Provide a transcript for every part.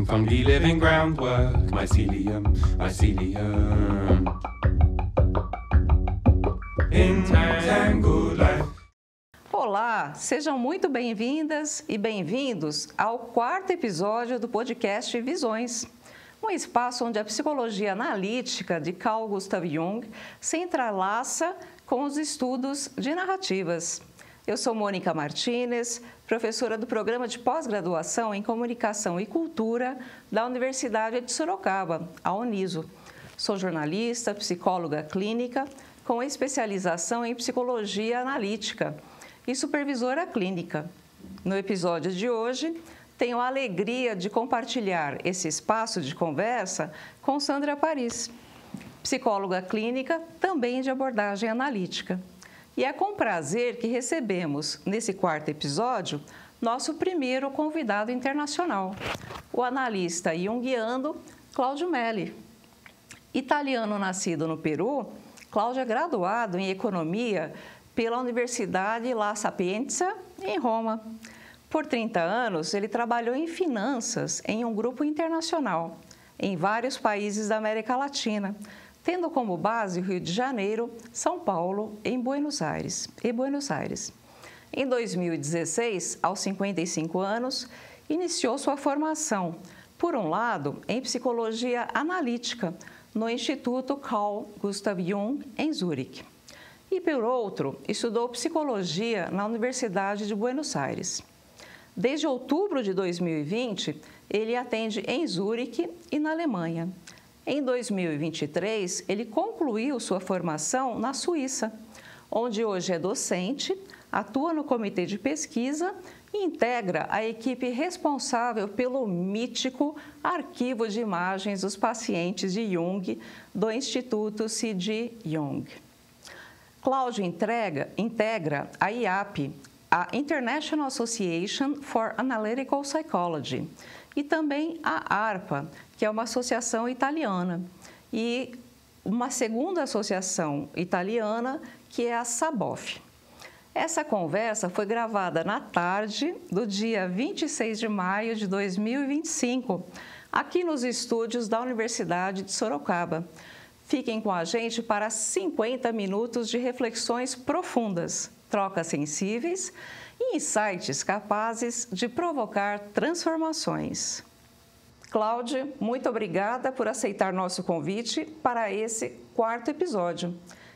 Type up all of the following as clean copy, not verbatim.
Eating fungi, living groundwork, mycelium, mycelium. Entangled life. Olá, sejam muito bem-vindas e bem-vindos ao quarto episódio do podcast Visões, um espaço onde a psicologia analítica de Carl Gustav Jung se entrelaça com os estudos de narrativas. Eu sou Mônica Martínez, professora do Programa de Pós-Graduação em Comunicação e Cultura da Universidade de Sorocaba, a Uniso. Sou jornalista, psicóloga clínica, com especialização em psicologia analítica e supervisora clínica. No episódio de hoje, tenho a alegria de compartilhar esse espaço de conversa com Sandra Paris, psicóloga clínica, também de abordagem analítica. E é com prazer que recebemos, nesse quarto episódio, nosso primeiro convidado internacional, o analista junguiano Claudio Melli. Italiano nascido no Peru, Claudio é graduado em Economia pela Universidade La Sapienza, em Roma. Por 30 anos, ele trabalhou em finanças em um grupo internacional, em vários países da América Latina, tendo como base o Rio de Janeiro, São Paulo e Buenos Aires. Em 2016, aos 55 anos, iniciou sua formação, por um lado, em psicologia analítica, no Instituto Carl Gustav Jung, em Zurique. E, por outro, estudou psicologia na Universidade de Buenos Aires. Desde outubro de 2020, ele atende em Zurique e na Alemanha. Em 2023, ele concluiu sua formação na Suíça, onde hoje é docente, atua no comitê de pesquisa e integra a equipe responsável pelo mítico arquivo de imagens dos pacientes de Jung do Instituto C.G. Jung. Claudio integra a IAP, a International Association for Analytical Psychology, e também a ARPA, que é uma associação italiana, e uma segunda associação italiana, que é a SABOF. Essa conversa foi gravada na tarde do dia 26 de maio de 2025, aqui nos estúdios da Universidade de Sorocaba. Fiquem com a gente para 50 minutos de reflexões profundas, trocas sensíveis e insights capazes de provocar transformações. Claudio, muito obrigada por aceitar nosso convite para esse quarto episódio.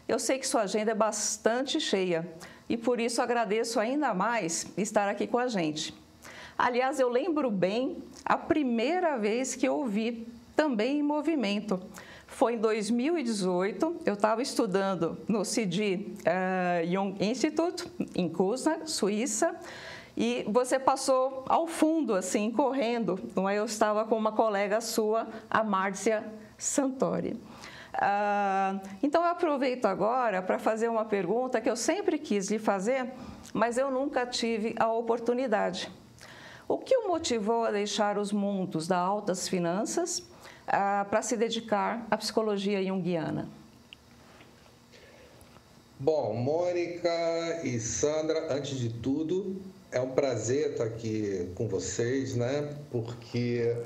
Eu sei que sua agenda é bastante cheia e por isso agradeço ainda mais estar aqui com a gente. Aliás, eu lembro bem a primeira vez que eu ouvi também em movimento. Foi em 2018, eu estava estudando no C.G. Jung Institute, em Kusna, Suíça, e você passou ao fundo, assim, correndo. Eu estava com uma colega sua, a Márcia Santori. Então, eu aproveito agora para fazer uma pergunta que eu sempre quis lhe fazer, mas eu nunca tive a oportunidade. O que o motivou a deixar os mundos das altas finanças para se dedicar à psicologia junguiana? Bom, Mônica e Sandra, antes de tudo, é um prazer estar aqui com vocês, né? Porque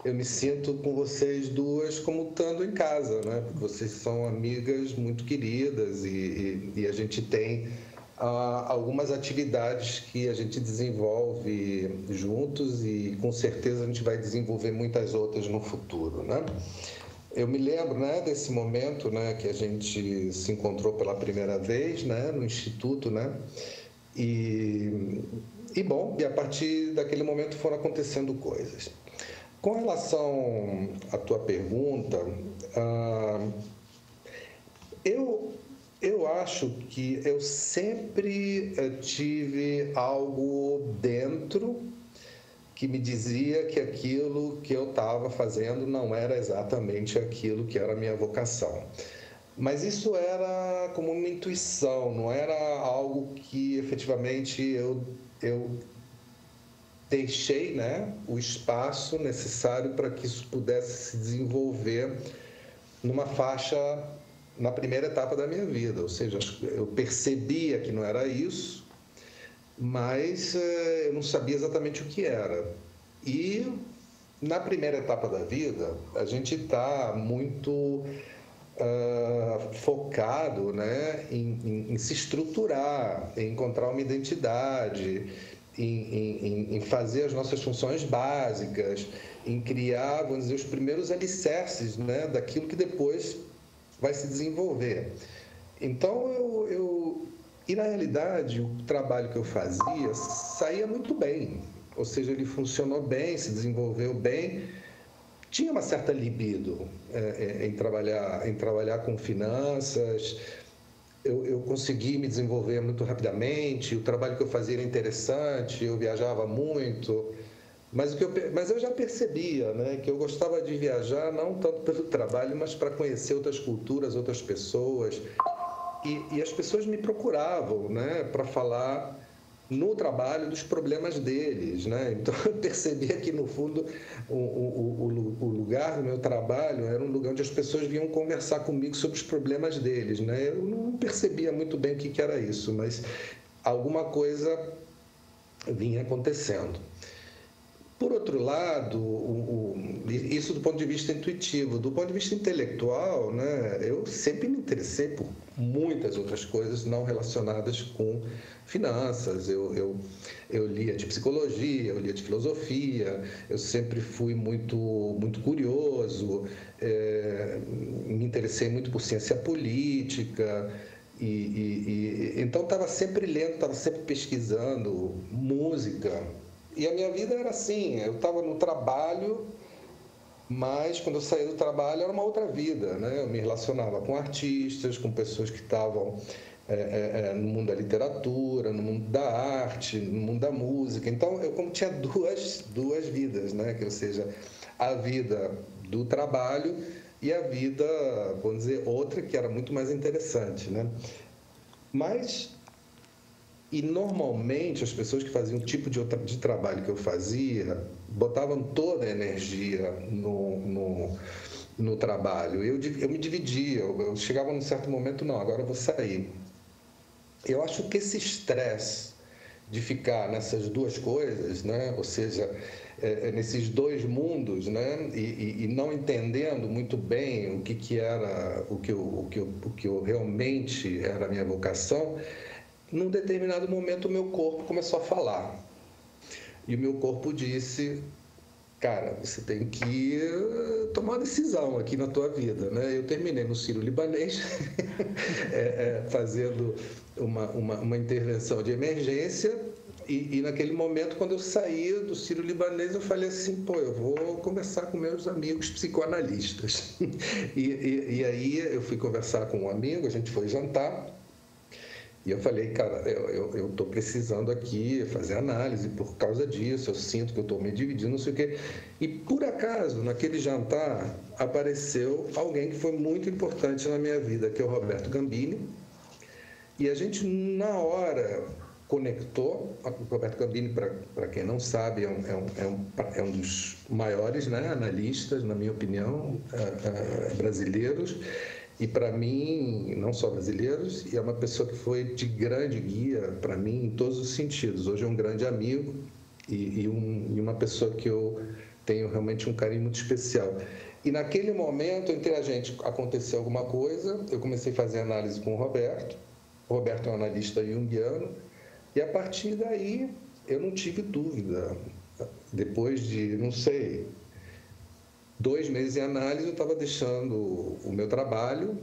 eu me sinto com vocês duas como estando em casa, né? Porque vocês são amigas muito queridas e a gente tem algumas atividades que a gente desenvolve juntos e com certeza a gente vai desenvolver muitas outras no futuro, né? Eu me lembro, né, desse momento, né, que a gente se encontrou pela primeira vez, né, no Instituto, né? E a partir daquele momento foram acontecendo coisas. Com relação à tua pergunta, eu acho que eu sempre tive algo dentro que me dizia que aquilo que eu estava fazendo não era exatamente aquilo que era a minha vocação. Mas isso era como uma intuição, não era algo que efetivamente eu deixei, né, o espaço necessário para que isso pudesse se desenvolver numa faixa, na primeira etapa da minha vida. Ou seja, eu percebia que não era isso, mas eu não sabia exatamente o que era. E na primeira etapa da vida, a gente está muito focado, né, em se estruturar, em encontrar uma identidade, em fazer as nossas funções básicas, em criar, vamos dizer, os primeiros alicerces, né, daquilo que depois vai se desenvolver. Então, e na realidade, o trabalho que eu fazia saía muito bem, ou seja, ele funcionou bem, se desenvolveu bem, tinha uma certa libido em trabalhar com finanças. Eu consegui me desenvolver muito rapidamente, o trabalho que eu fazia era interessante, eu viajava muito, mas eu já percebia, né, que eu gostava de viajar não tanto pelo trabalho, mas para conhecer outras culturas, outras pessoas, e as pessoas me procuravam, né, para falar no trabalho dos problemas deles, né? Então eu percebia que no fundo o lugar do meu trabalho era um lugar onde as pessoas vinham conversar comigo sobre os problemas deles, né? Eu não percebia muito bem o que era isso, mas alguma coisa vinha acontecendo. Por outro lado, isso do ponto de vista intuitivo. Do ponto de vista intelectual, né, eu sempre me interessei por muitas outras coisas não relacionadas com finanças. Eu lia de psicologia, eu lia de filosofia, eu sempre fui muito curioso, me interessei muito por ciência política, então estava sempre lendo, estava sempre pesquisando música. E a minha vida era assim, eu estava no trabalho, mas quando eu saía do trabalho era uma outra vida, né? Eu me relacionava com artistas, com pessoas que estavam no mundo da literatura, no mundo da arte, no mundo da música. Então, eu como tinha duas vidas, né? Ou seja, a vida do trabalho e a vida, vamos dizer, outra que era muito mais interessante, né? E normalmente as pessoas que faziam o tipo de trabalho que eu fazia botavam toda a energia no trabalho. Eu me dividia, eu chegava num certo momento, não, agora eu vou sair. Eu acho que esse estresse de ficar nessas duas coisas, né? Ou seja, nesses dois mundos, né? E não entendendo muito bem o que era, o que eu realmente era a minha vocação, num determinado momento o meu corpo começou a falar. E o meu corpo disse: cara, você tem que tomar uma decisão aqui na tua vida, né? Eu terminei no Sírio-Libanês, fazendo uma intervenção de emergência, e naquele momento, quando eu saí do Sírio-Libanês, eu falei assim: pô, eu vou conversar com meus amigos psicoanalistas. E aí eu fui conversar com um amigo, a gente foi jantar, e eu falei: cara, eu estou precisando aqui fazer análise por causa disso, eu sinto que eu estou me dividindo, não sei o quê. E, por acaso, naquele jantar, apareceu alguém que foi muito importante na minha vida, que é o Roberto Gambini. E a gente, na hora, conectou. O Roberto Gambini, para quem não sabe, é um dos maiores, né, analistas, na minha opinião, brasileiros. E para mim, não só brasileiros, e é uma pessoa que foi de grande guia para mim em todos os sentidos. Hoje é um grande amigo e uma pessoa que eu tenho realmente um carinho muito especial. E naquele momento, entre a gente, aconteceu alguma coisa, eu comecei a fazer análise com o Roberto. O Roberto é um analista junguiano, e a partir daí eu não tive dúvida. Depois de, não sei, 2 meses em análise, eu estava deixando o meu trabalho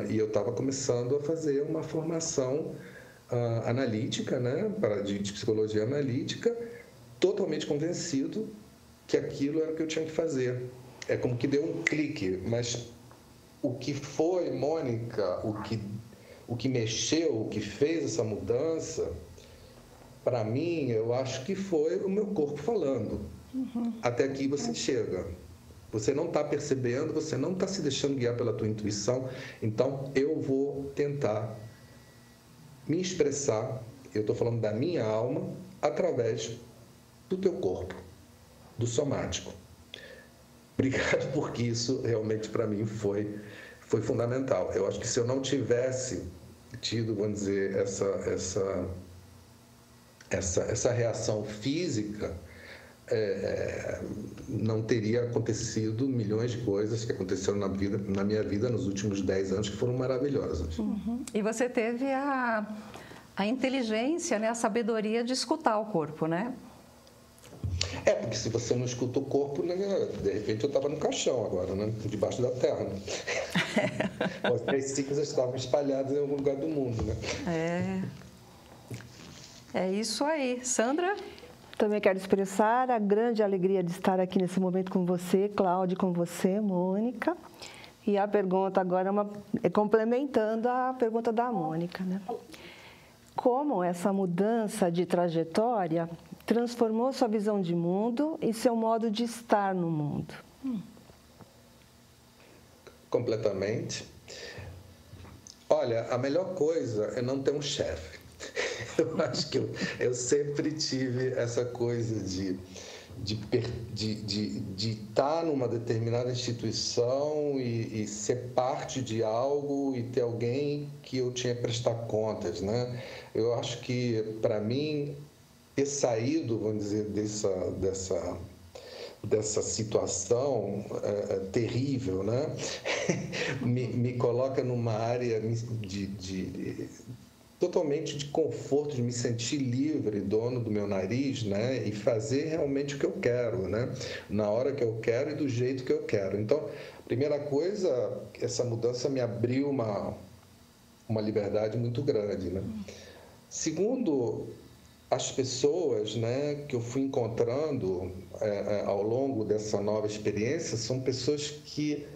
e eu estava começando a fazer uma formação analítica, né, de psicologia analítica, totalmente convencido que aquilo era o que eu tinha que fazer. É como que deu um clique, mas o que foi, Mônica, o que mexeu, o que fez essa mudança, para mim, eu acho que foi o meu corpo falando. Até aqui você chega. Você não está percebendo, você não está se deixando guiar pela tua intuição, então eu vou tentar me expressar, eu estou falando da minha alma, através do teu corpo, do somático. Obrigado, porque isso realmente para mim foi fundamental. Eu acho que se eu não tivesse tido, vamos dizer, essa reação física, não teria acontecido milhões de coisas que aconteceram na minha vida nos últimos 10 anos, que foram maravilhosas. E você teve a inteligência, né, a sabedoria de escutar o corpo, né? Porque se você não escuta o corpo, né, de repente eu estava no caixão agora, né, debaixo da terra. Né? As 3 cinzas estavam espalhadas em algum lugar do mundo, né? É isso aí. Sandra? Também quero expressar a grande alegria de estar aqui nesse momento com você, Cláudia, com você, Mônica. E a pergunta agora é complementando a pergunta da Mônica, né? Como essa mudança de trajetória transformou sua visão de mundo e seu modo de estar no mundo? Completamente. Olha, a melhor coisa é não ter um chefe. Eu acho que eu sempre tive essa coisa de estar numa determinada instituição e ser parte de algo e ter alguém que eu tinha que prestar contas, né? Eu acho que, para mim, ter saído, vamos dizer, dessa situação terrível, né? me coloca numa área totalmente de conforto, de me sentir livre, dono do meu nariz, né? E fazer realmente o que eu quero, né? Na hora que eu quero e do jeito que eu quero. Então, primeira coisa, essa mudança me abriu uma liberdade muito grande, né? Segundo, as pessoas, né, que eu fui encontrando ao longo dessa nova experiência são pessoas que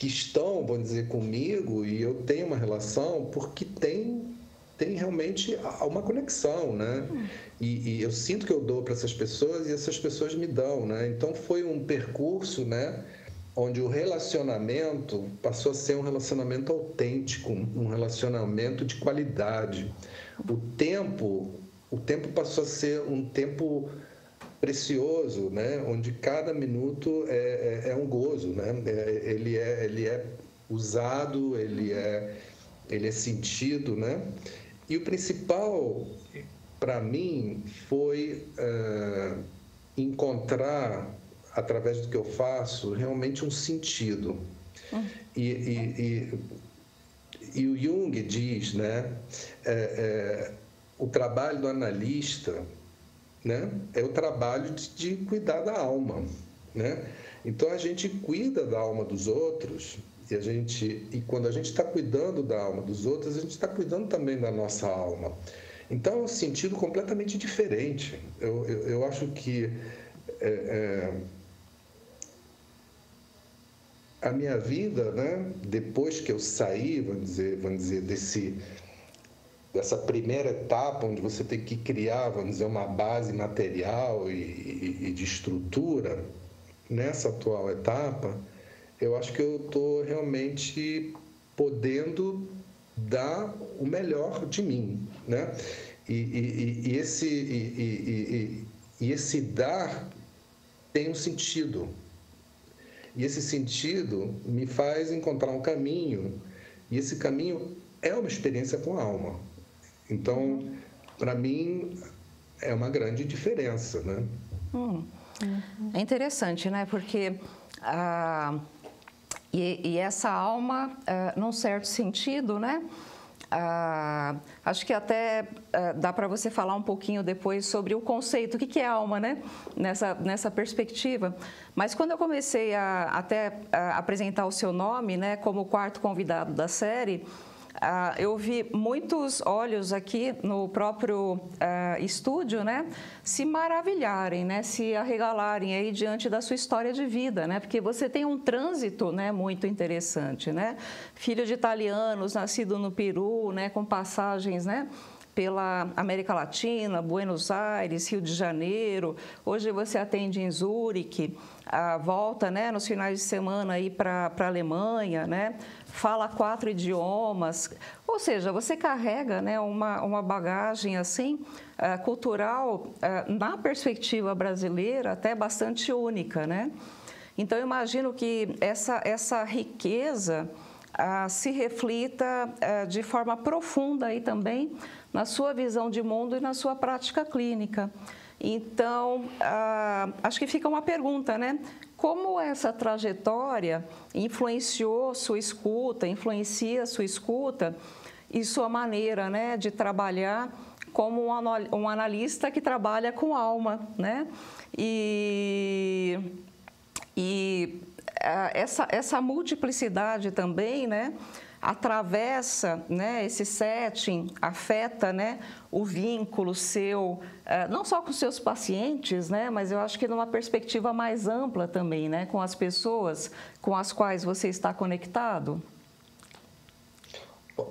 estão, vamos dizer, comigo, e eu tenho uma relação porque tem realmente uma conexão, né? E eu sinto que eu dou para essas pessoas e essas pessoas me dão, né? Então foi um percurso, né, onde o relacionamento passou a ser um relacionamento autêntico, um relacionamento de qualidade. O tempo passou a ser um tempo precioso, né? Onde cada minuto é um gozo, né? Ele é usado, ele é sentido, né? E o principal para mim foi encontrar, através do que eu faço, realmente um sentido. E o Jung diz, né? O trabalho do analista, né, é o trabalho de cuidar da alma, né? Então a gente cuida da alma dos outros e quando a gente está cuidando da alma dos outros, a gente está cuidando também da nossa alma. Então é um sentido completamente diferente. Eu acho que a minha vida, né, depois que eu saí, vamos dizer dessa primeira etapa, onde você tem que criar, vamos dizer, uma base material e de estrutura, nessa atual etapa, eu acho que eu estou realmente podendo dar o melhor de mim, né? E esse dar tem um sentido. E esse sentido me faz encontrar um caminho, e esse caminho é uma experiência com a alma. Então, para mim, é uma grande diferença, né? É interessante, né? Porque essa alma, num certo sentido, né? Acho que até dá para você falar um pouquinho depois sobre o conceito, o que é alma, né? Nessa perspectiva. Mas quando eu comecei a apresentar o seu nome, né, como o 4º convidado da série, eu vi muitos olhos aqui no próprio estúdio, né, se maravilharem, né, se arregalarem aí diante da sua história de vida, né, porque você tem um trânsito, né, muito interessante, né, filho de italianos, nascido no Peru, né, com passagens, né, pela América Latina, Buenos Aires, Rio de Janeiro. Hoje você atende em Zurique, volta, né, nos finais de semana aí para a Alemanha, né? Fala 4 idiomas. Ou seja, você carrega, né, uma bagagem assim cultural na perspectiva brasileira até bastante única, né? Então eu imagino que essa riqueza se reflita de forma profunda aí também na sua visão de mundo e na sua prática clínica. Então, acho que fica uma pergunta, né? Como essa trajetória influenciou sua escuta, influencia sua escuta e sua maneira, né, de trabalhar como um analista que trabalha com alma, né? E essa multiplicidade também, né, atravessa, né, esse setting, afeta, né, o vínculo seu, não só com seus pacientes, né, mas eu acho que numa perspectiva mais ampla também, né, com as pessoas com as quais você está conectado.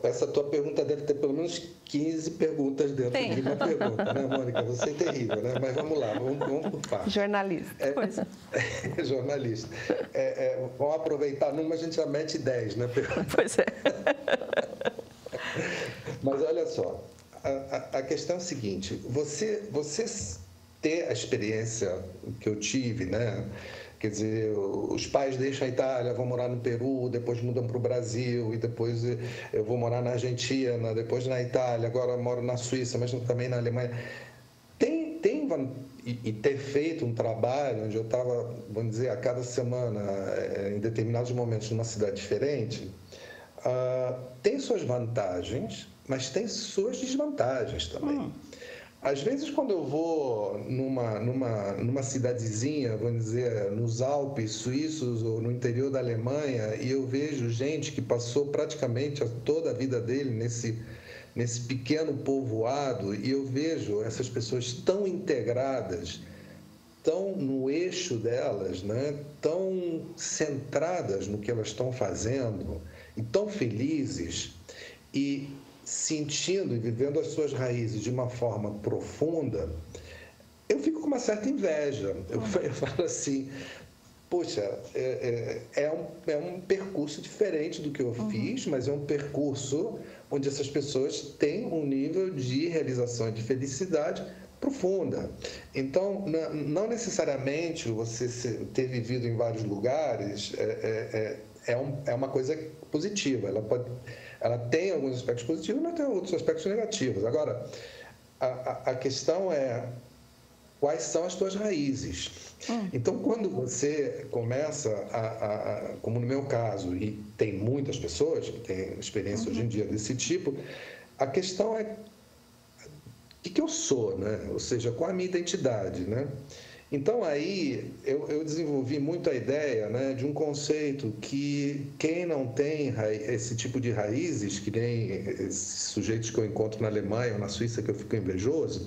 Essa tua pergunta deve ter pelo menos 15 perguntas dentro de uma pergunta, né, Mônica? Você é terrível, né? Mas vamos lá, vamos por partes. Jornalista. Jornalista. Vamos aproveitar numa, a gente já mete 10, né? Pois é. Mas olha só, a questão é a seguinte, você ter a experiência que eu tive, né? Quer dizer, os pais deixam a Itália, vão morar no Peru, depois mudam para o Brasil, e depois eu vou morar na Argentina, depois na Itália, agora moro na Suíça, mas também na Alemanha. E ter feito um trabalho onde eu estava, vamos dizer, a cada semana, em determinados momentos, numa cidade diferente, tem suas vantagens, mas tem suas desvantagens também. Às vezes, quando eu vou numa cidadezinha, vamos dizer, nos Alpes suíços ou no interior da Alemanha, e eu vejo gente que passou praticamente toda a vida dele nesse pequeno povoado, e eu vejo essas pessoas tão integradas, tão no eixo delas, né? Tão centradas no que elas estão fazendo, e tão felizes, e sentindo e vivendo as suas raízes de uma forma profunda, eu fico com uma certa inveja. Eu falo assim, poxa, é um percurso diferente do que eu fiz, mas é um percurso onde essas pessoas têm um nível de realização e de felicidade profunda. Então, não necessariamente você ter vivido em vários lugares é uma coisa positiva. Ela tem alguns aspectos positivos, mas tem outros aspectos negativos. Agora, a questão é quais são as tuas raízes. Então, quando você começa como no meu caso, e tem muitas pessoas que têm experiência hoje em dia desse tipo, a questão é o que eu sou, né? Ou seja, qual a minha identidade, né? Então, aí, eu desenvolvi muito a ideia, né, de um conceito que quem não tem esse tipo de raízes, que nem esses sujeitos que eu encontro na Alemanha ou na Suíça, que eu fico invejoso,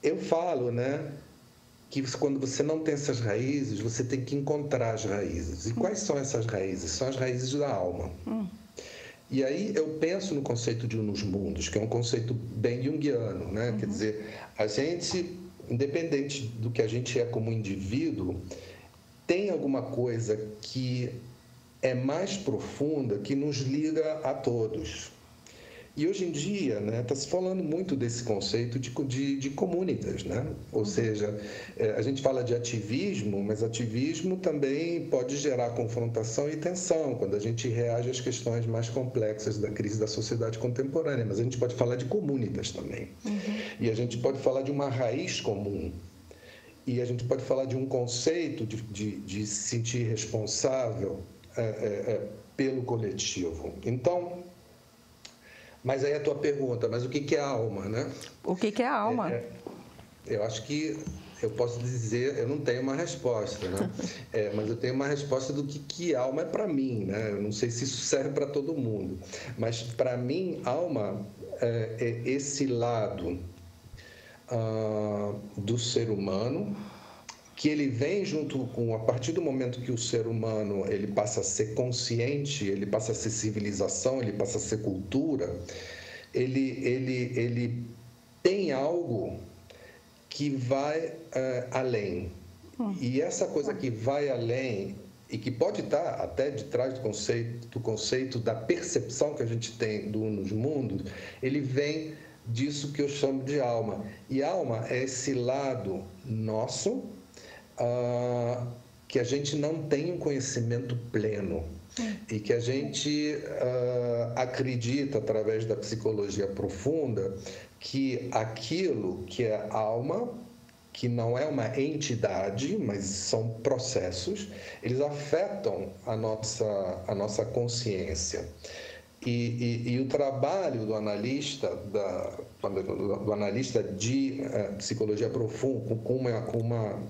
eu falo, né, que quando você não tem essas raízes, você tem que encontrar as raízes. E quais são essas raízes? São as raízes da alma. E aí eu penso no conceito de uns mundos, que é um conceito bem junguiano, né? Quer dizer, a gente, independente do que a gente é como indivíduo, tem alguma coisa que é mais profunda, que nos liga a todos. E hoje em dia, né, está se falando muito desse conceito de comunitas, né? Ou seja, a gente fala de ativismo, mas ativismo também pode gerar confrontação e tensão quando a gente reage às questões mais complexas da crise da sociedade contemporânea. Mas a gente pode falar de comunitas também. E a gente pode falar de uma raiz comum. E a gente pode falar de um conceito de se sentir responsável pelo coletivo. Então, mas aí a tua pergunta, mas o que é a alma, né? O que é a alma? Eu acho que eu posso dizer, eu não tenho uma resposta, né? Mas eu tenho uma resposta do que alma é para mim, né? Eu não sei se isso serve para todo mundo, mas para mim, alma é esse lado do ser humano, que ele vem junto com, a partir do momento que o ser humano ele passa a ser consciente, ele passa a ser civilização, ele passa a ser cultura, ele tem algo que vai além. E essa coisa que vai além e que pode estar até de trás do conceito da percepção que a gente tem nos mundos, ele vem disso que eu chamo de alma. E alma é esse lado nosso, que a gente não tem um conhecimento pleno e que a gente acredita, através da psicologia profunda, que aquilo que é alma, que não é uma entidade, mas são processos, eles afetam a nossa consciência. E o trabalho do analista, do analista de psicologia profunda,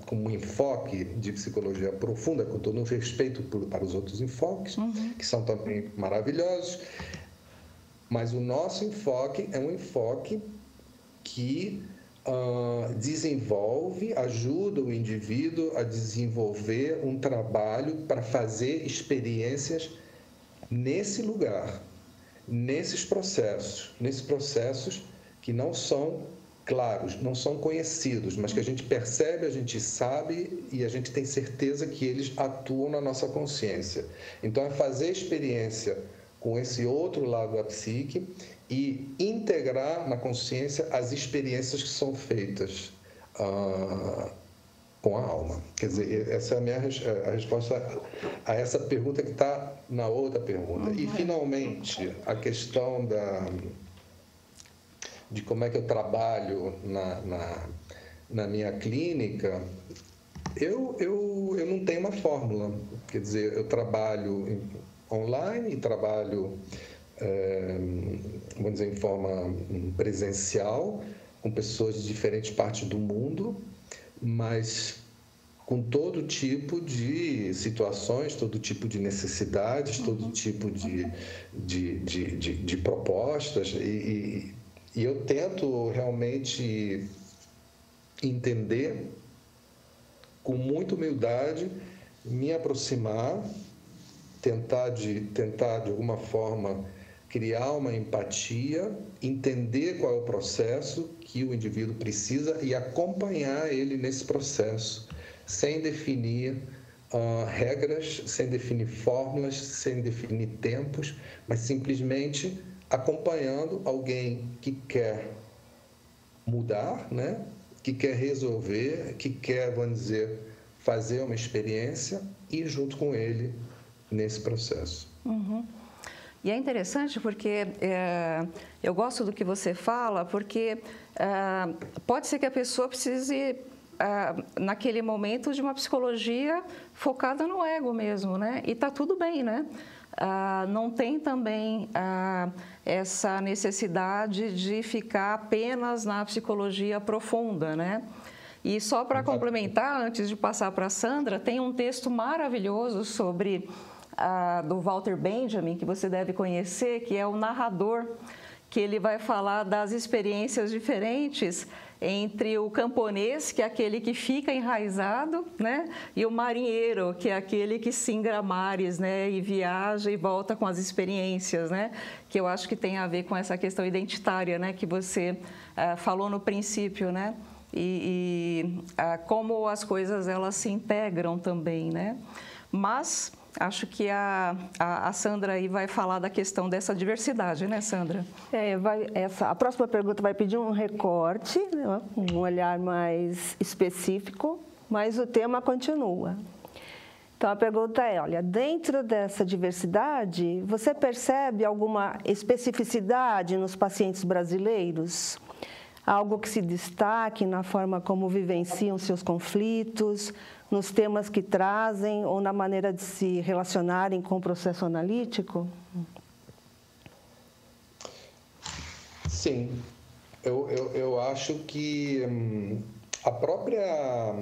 com um enfoque de psicologia profunda, com todo o respeito para os outros enfoques, que são também maravilhosos, mas o nosso enfoque é um enfoque que desenvolve, ajuda o indivíduo a desenvolver um trabalho para fazer experiências nesse lugar, nesses processos que não são claros, não são conhecidos, mas que a gente percebe, a gente sabe e a gente tem certeza que eles atuam na nossa consciência. Então, é fazer experiência com esse outro lado da psique e integrar na consciência as experiências que são feitas com a alma. Quer dizer, essa é a resposta a essa pergunta que está na outra pergunta. E, finalmente, a questão de como é que eu trabalho na minha clínica, eu não tenho uma fórmula. Quer dizer, eu trabalho online e trabalho, vamos dizer, em forma presencial, com pessoas de diferentes partes do mundo, mas com todo tipo de situações, todo tipo de necessidades, todo tipo de propostas, e eu tento realmente entender, com muita humildade, me aproximar, tentar de alguma forma criar uma empatia, entender qual é o processo que o indivíduo precisa e acompanhar ele nesse processo, sem definir regras, sem definir fórmulas, sem definir tempos, mas simplesmente acompanhando alguém que quer mudar, né? Que quer resolver, que quer, vamos dizer, fazer uma experiência e ir junto com ele nesse processo. E é interessante porque eu gosto do que você fala, porque pode ser que a pessoa precise, naquele momento, de uma psicologia focada no ego mesmo, né? E está tudo bem, né? Não tem também essa necessidade de ficar apenas na psicologia profunda, né? E só para complementar, antes de passar para a Sandra, tem um texto maravilhoso sobre do Walter Benjamin, que você deve conhecer, que é o narrador, que ele vai falar das experiências diferentes entre o camponês, que é aquele que fica enraizado, né? E o marinheiro, que é aquele que singra mares, né? E viaja e volta com as experiências, né? Que eu acho que tem a ver com essa questão identitária, né? Que você falou no princípio, né? E como as coisas elas se integram também, né? Mas acho que a Sandra aí vai falar da questão dessa diversidade, né, Sandra? A próxima pergunta vai pedir um recorte, né, um olhar mais específico, mas o tema continua. Então, a pergunta é, olha, dentro dessa diversidade, você percebe alguma especificidade nos pacientes brasileiros? Algo que se destaque na forma como vivenciam seus conflitos, nos temas que trazem ou na maneira de se relacionarem com o processo analítico? Sim, eu acho que a própria...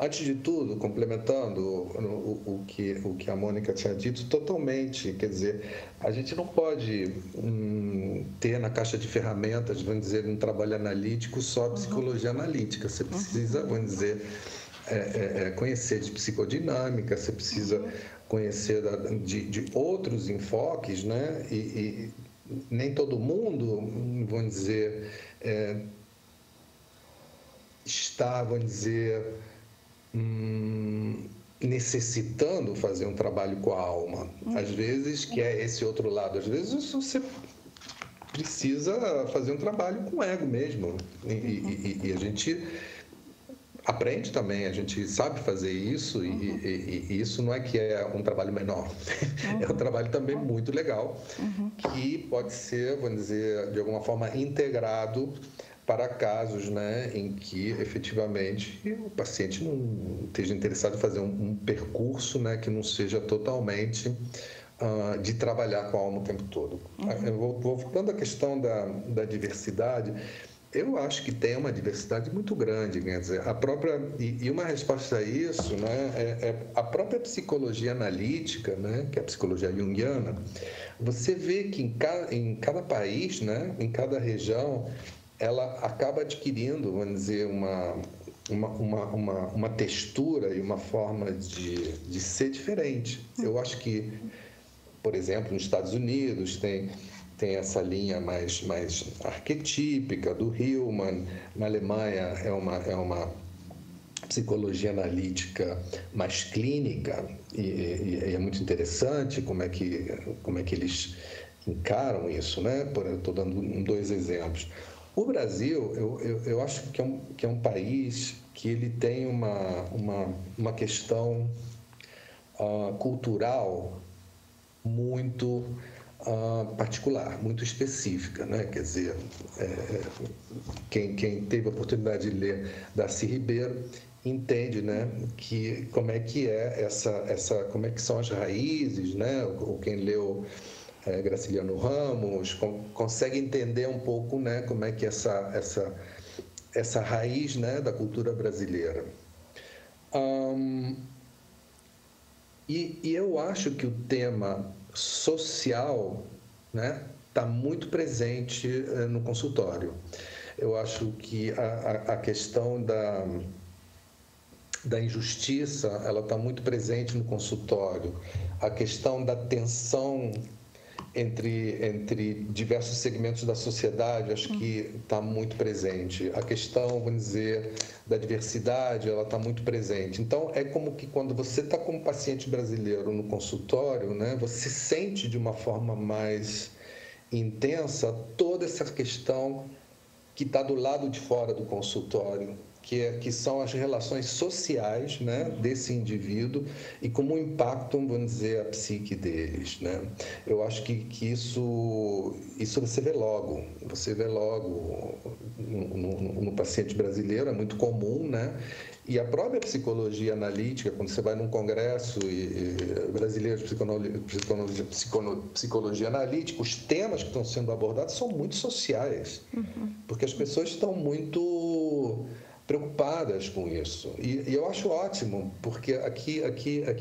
Antes de tudo, complementando o que a Mônica tinha dito, totalmente, quer dizer, a gente não pode ter na caixa de ferramentas, vamos dizer, um trabalho analítico só psicologia analítica. Você precisa, vamos dizer, conhecer de psicodinâmica, você precisa conhecer de outros enfoques, né? E nem todo mundo, vamos dizer, está, vamos dizer, necessitando fazer um trabalho com a alma. Às vezes, que é esse outro lado, às vezes você precisa fazer um trabalho com o ego mesmo. E a gente aprende também, a gente sabe fazer isso e isso não é que é um trabalho menor, é um trabalho também muito legal, que pode ser, vamos dizer, de alguma forma integrado para casos, né, em que efetivamente o paciente não esteja interessado em fazer um percurso, né, que não seja totalmente de trabalhar com a alma o tempo todo. Voltando à questão da diversidade, eu acho que tem uma diversidade muito grande, quer dizer, a própria e uma resposta a isso, né, é a própria psicologia analítica, né, que é a psicologia junguiana. Você vê que em cada país, né, em cada região, ela acaba adquirindo, vamos dizer, uma textura e uma forma de ser diferente. Eu acho que, por exemplo, nos Estados Unidos tem essa linha mais arquetípica do Hillman. Na Alemanha é uma psicologia analítica mais clínica e é muito interessante como é que eles encaram isso, né? Estou dando 2 exemplos. O Brasil, eu acho que é um país que ele tem uma questão cultural muito particular, muito específica, né? Quer dizer, quem teve a oportunidade de ler Darcy Ribeiro entende, né, que como é que é como é que são as raízes, né? Ou quem leu Graciliano Ramos consegue entender um pouco, né, como é que essa raiz, né, da cultura brasileira. E eu acho que o tema social, né, está muito presente no consultório. Eu acho que a questão da injustiça, ela está muito presente no consultório. A questão da tensão entre diversos segmentos da sociedade, acho que está muito presente. A questão, vamos dizer, da diversidade, ela está muito presente. Então, é como que quando você está com um paciente brasileiro no consultório, né, você sente de uma forma mais intensa toda essa questão que está do lado de fora do consultório, que são as relações sociais, né, desse indivíduo e como impactam, vamos dizer, a psique deles, né? Eu acho que isso você vê logo no paciente brasileiro, é muito comum, né? E a própria psicologia analítica, quando você vai num congresso brasileiro de psicologia analítica, os temas que estão sendo abordados são muito sociais, porque as pessoas estão muito preocupadas com isso. E eu acho ótimo, porque aqui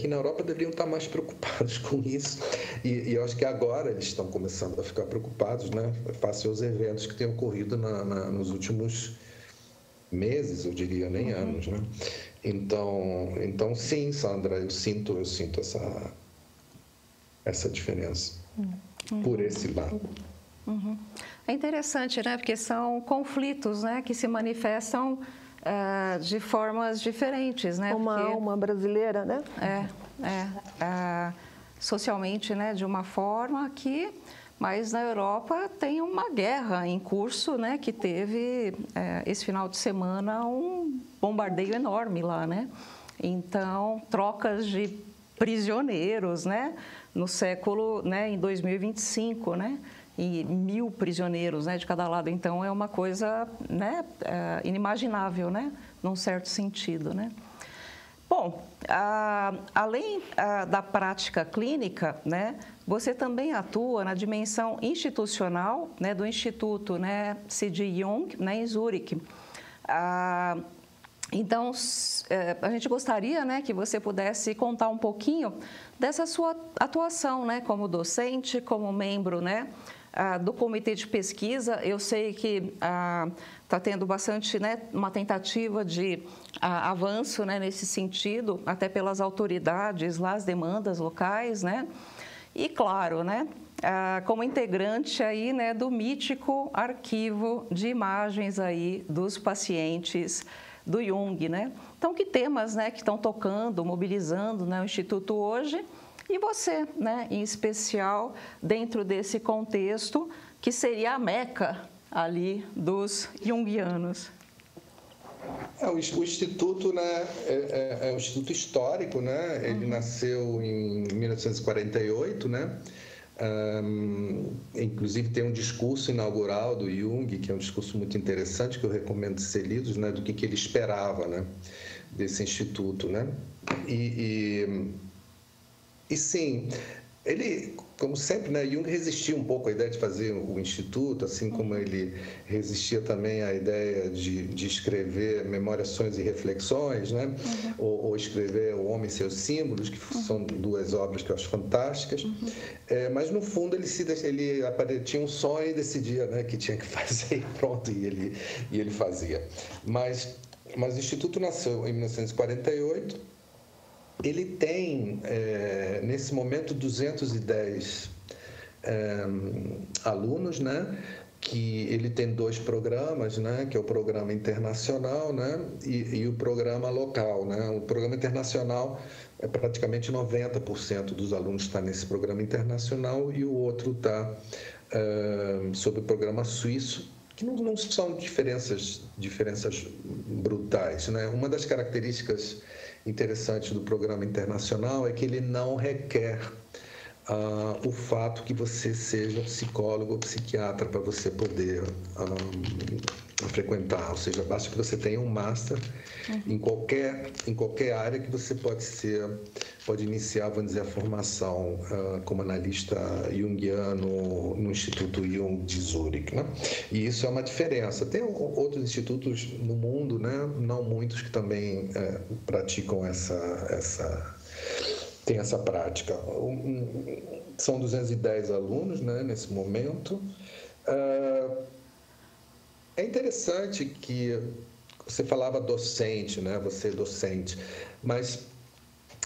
na Europa deveriam estar mais preocupados com isso. E eu acho que agora eles estão começando a ficar preocupados, né, face aos eventos que têm ocorrido nos últimos meses, eu diria, nem anos, né? Então sim, Sandra, eu sinto essa diferença por esse lado. É interessante, né? Porque são conflitos, né, que se manifestam de formas diferentes, né? Uma alma brasileira, né? Socialmente, né, de uma forma que... Mas na Europa tem uma guerra em curso, né, que teve esse final de semana um bombardeio enorme lá, né? Então, trocas de prisioneiros, né, no século, né, em 2025, né? E 1.000 prisioneiros, né, de cada lado. Então, é uma coisa, né, inimaginável, né, num certo sentido, né? Bom, além da prática clínica, né, você também atua na dimensão institucional, né, do Instituto, né, C.G. Jung, né, em Zurique. Então, a gente gostaria, né, que você pudesse contar um pouquinho dessa sua atuação, né, como docente, como membro, né, do comitê de pesquisa. Eu sei que está tendo bastante, né, uma tentativa de avanço, né, nesse sentido, até pelas autoridades lá, as demandas locais, né? E, claro, né, como integrante aí, né, do mítico arquivo de imagens aí dos pacientes do Jung, né? Então, que temas, né, que estão tocando, mobilizando, né, o Instituto hoje? E você, né, em especial, dentro desse contexto, que seria a meca ali dos junguianos. O Instituto, né, é um instituto histórico, né? Ele nasceu em 1948, né? Inclusive tem um discurso inaugural do Jung, que é um discurso muito interessante, que eu recomendo ser lido, né? Do que ele esperava, né? Desse instituto, né? E sim, ele, como sempre, né, Jung resistia um pouco à ideia de fazer o instituto, assim como ele resistia também à ideia de escrever Memórias, Sonhos e Reflexões, né? Ou escrever O Homem e Seus Símbolos, que são duas obras que eu acho fantásticas. Mas, no fundo, ele tinha um sonho e decidia, né, que tinha que fazer e pronto, e ele fazia. Mas o Instituto nasceu em 1948. Ele tem, nesse momento, 210 alunos, né? Que ele tem 2 programas, né? Que é o programa internacional, né? E o programa local, né? O programa internacional é praticamente 90% dos alunos está nesse programa internacional e o outro está sob o programa suíço, que não são diferenças brutais, né? Uma das características interessantes do programa internacional é que ele não requer o fato que você seja psicólogo ou psiquiatra para você poder frequentar, ou seja, basta que você tenha um master em qualquer área que você pode iniciar, vamos dizer, a formação como analista junguiano no Instituto Jung de Zurique, né? E isso é uma diferença. Tem outros institutos no mundo, né? Não muitos, que também praticam tem essa prática. São 210 alunos, né, nesse momento. É interessante que você falava docente, né? Você é docente, mas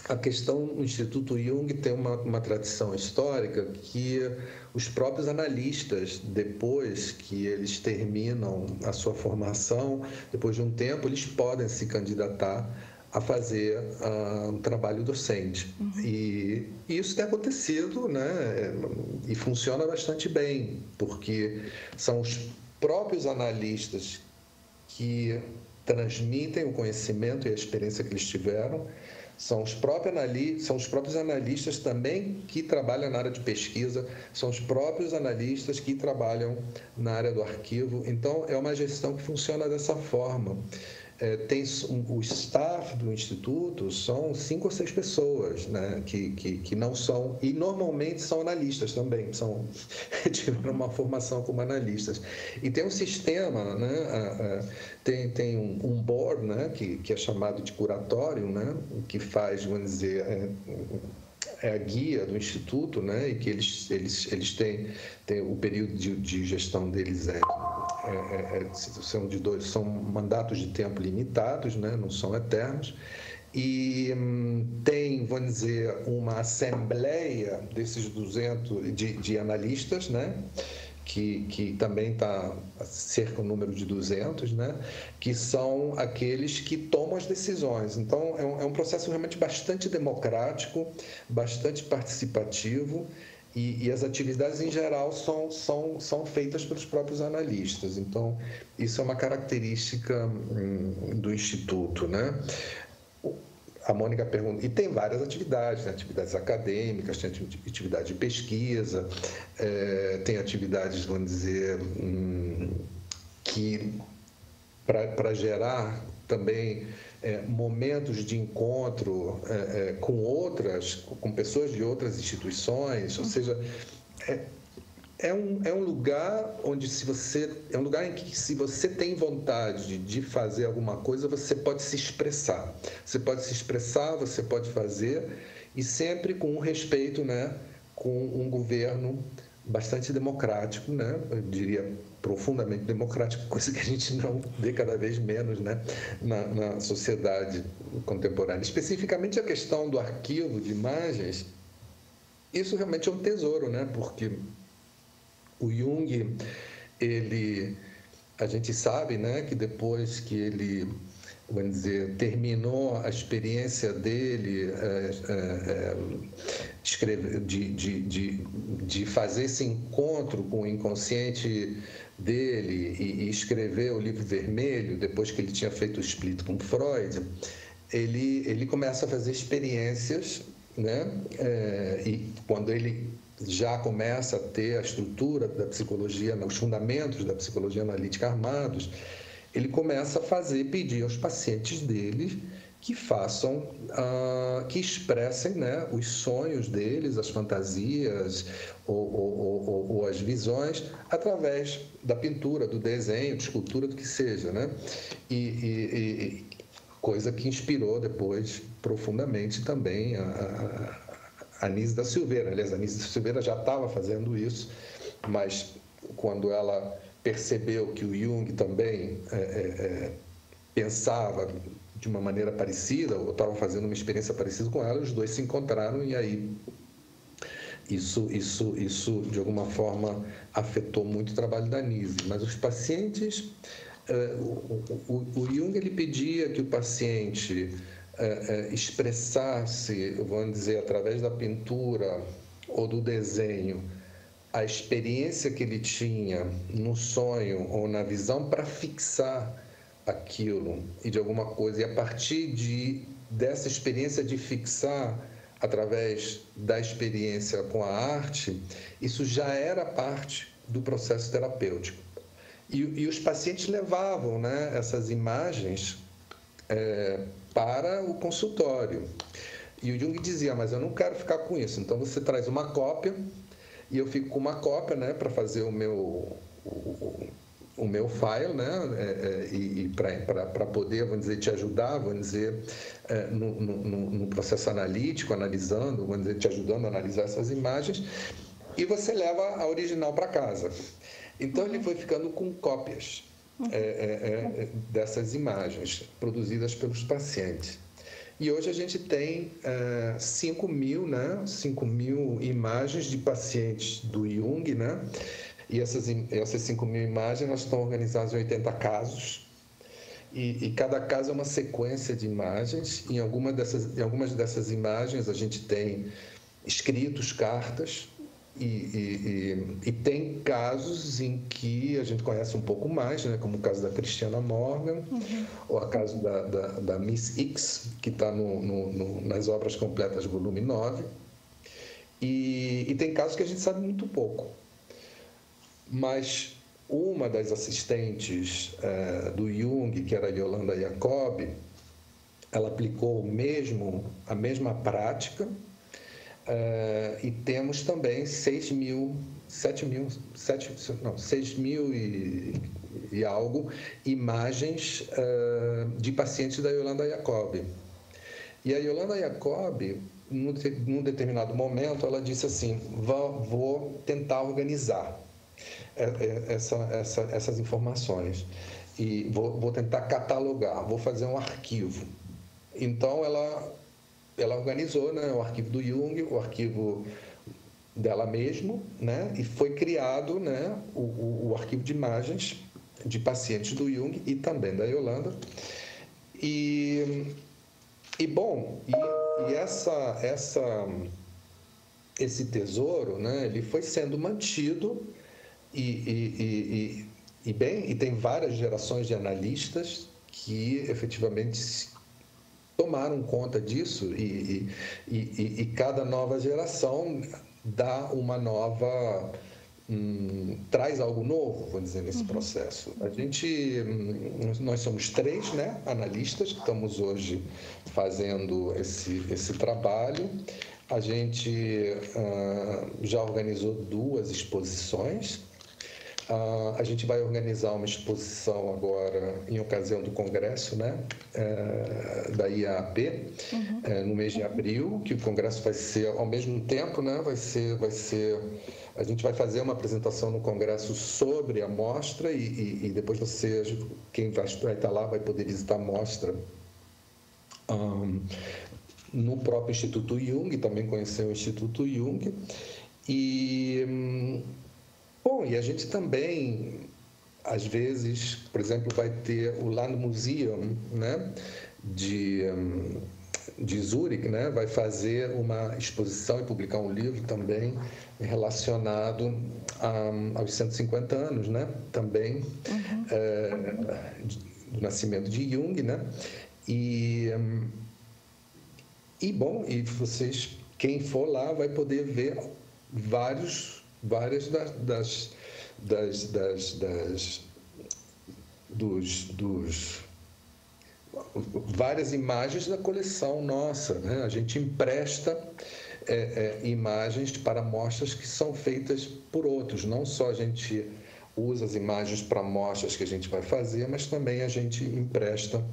a questão no Instituto Jung tem uma tradição histórica que os próprios analistas, depois que eles terminam a sua formação, depois de um tempo, eles podem se candidatar a fazer um trabalho docente. E isso tem acontecido, né? E funciona bastante bem, porque são os próprios analistas que transmitem o conhecimento e a experiência que eles tiveram, são os próprios analistas também que trabalham na área de pesquisa, são os próprios analistas que trabalham na área do arquivo. Então, é uma gestão que funciona dessa forma. Tem o staff do Instituto, são 5 ou 6 pessoas, né, que não são, e normalmente são analistas também, tiveram uma formação como analistas. E tem um sistema, né, tem um board, né, que é chamado de curatório, né, que faz, vamos dizer, a guia do Instituto, né, e que eles têm o período de gestão deles são mandatos de tempo limitados, né? Não são eternos, e tem, vamos dizer, uma assembleia desses 200 de analistas, né? Que também está cerca do número de 200, né? Que são aqueles que tomam as decisões. Então, é um processo realmente bastante democrático, bastante participativo, e as atividades, em geral, são feitas pelos próprios analistas. Então, isso é uma característica do Instituto, né? A Mônica pergunta, e tem várias atividades, né? Atividades acadêmicas, tem atividade de pesquisa, tem atividades, vamos dizer, que para gerar também momentos de encontro com pessoas de outras instituições, ou seja, é um lugar onde é um lugar em que, se você tem vontade de fazer alguma coisa, você pode se expressar. Você pode fazer, e sempre com um respeito, né, com um governo bastante democrático, né? Eu diria profundamente democrático, coisa que a gente não vê cada vez menos, né, na sociedade contemporânea. Especificamente a questão do arquivo de imagens, isso realmente é um tesouro, né? Porque o Jung, a gente sabe, né, que depois que ele, vamos dizer, terminou a experiência dele de fazer esse encontro com o inconsciente dele e escrever o Livro Vermelho, depois que ele tinha feito o split com Freud, ele começa a fazer experiências, né? E quando ele já começa a ter a estrutura da psicologia, os fundamentos da psicologia analítica armados, ele começa a pedir aos pacientes dele que façam, que expressem, né, os sonhos deles, as fantasias ou as visões através da pintura, do desenho, de escultura, do que seja, né? E coisa que inspirou depois profundamente também a Anísia da Silveira. Aliás, a Anísia da Silveira já estava fazendo isso, mas quando ela percebeu que o Jung também pensava de uma maneira parecida, ou estavam fazendo uma experiência parecida com ela, os dois se encontraram e aí isso de alguma forma afetou muito o trabalho da Anísia. Mas os pacientes, o Jung ele pedia que o paciente expressasse, vamos dizer, através da pintura ou do desenho, a experiência que ele tinha no sonho ou na visão para fixar aquilo e de alguma coisa, e a partir dessa experiência de fixar através da experiência com a arte, isso já era parte do processo terapêutico. E os pacientes levavam, né, essas imagens para o consultório. E o Jung dizia, mas eu não quero ficar com isso, então você traz uma cópia e eu fico com uma cópia, né, para fazer o meu file, né, e para poder, vamos dizer, te ajudar, vamos dizer, no processo analítico, analisando, vamos dizer, te ajudando a analisar essas imagens, e você leva a original para casa. Então, ele foi ficando com cópias dessas imagens produzidas pelos pacientes. E hoje a gente tem 5.000, né, 5.000 imagens de pacientes do Jung, né? E essas 5.000 imagens, elas estão organizadas em 80 casos, e cada caso é uma sequência de imagens. Em algumas dessas imagens a gente tem escritos, cartas, e tem casos em que a gente conhece um pouco mais, né, como o caso da Christiana Morgan, ou o caso da Miss X, que está nas Obras Completas, volume 9, e tem casos que a gente sabe muito pouco. Mas uma das assistentes do Jung, que era a Yolanda Jacob, ela aplicou a mesma prática, e temos também 6.000 e algo imagens de pacientes da Yolanda Jacob. E a Yolanda Jacob, num determinado momento, ela disse assim, vou tentar organizar essas informações e vou tentar catalogar, vou fazer um arquivo. Então ela organizou, né, o arquivo do Jung, o arquivo dela mesma, né, e foi criado, né, o arquivo de imagens de pacientes do Jung e também da Yolanda. Esse tesouro, né, ele foi sendo mantido e tem várias gerações de analistas que efetivamente tomaram conta disso e cada nova geração dá uma nova traz algo novo, vou dizer, nesse processo. Nós somos 3, né, analistas que estamos hoje fazendo esse trabalho. A gente já organizou 2 exposições. A gente vai organizar uma exposição agora em ocasião do congresso, né, da IAAP, no mês de abril, que o congresso vai ser ao mesmo tempo, né, a gente vai fazer uma apresentação no congresso sobre a mostra e depois quem vai estar lá vai poder visitar a mostra no próprio Instituto Jung, também conhecer o Instituto Jung. E a gente também, às vezes, por exemplo, vai ter o Land Museum, né, de Zurique, né, vai fazer uma exposição e publicar um livro também relacionado aos 150 anos, né, também do nascimento de Jung, né, e vocês, quem for lá, vai poder ver várias várias imagens da coleção nossa, né? A gente empresta imagens para amostras que são feitas por outros, não só a gente usa as imagens para amostras que a gente vai fazer, mas também a gente empresta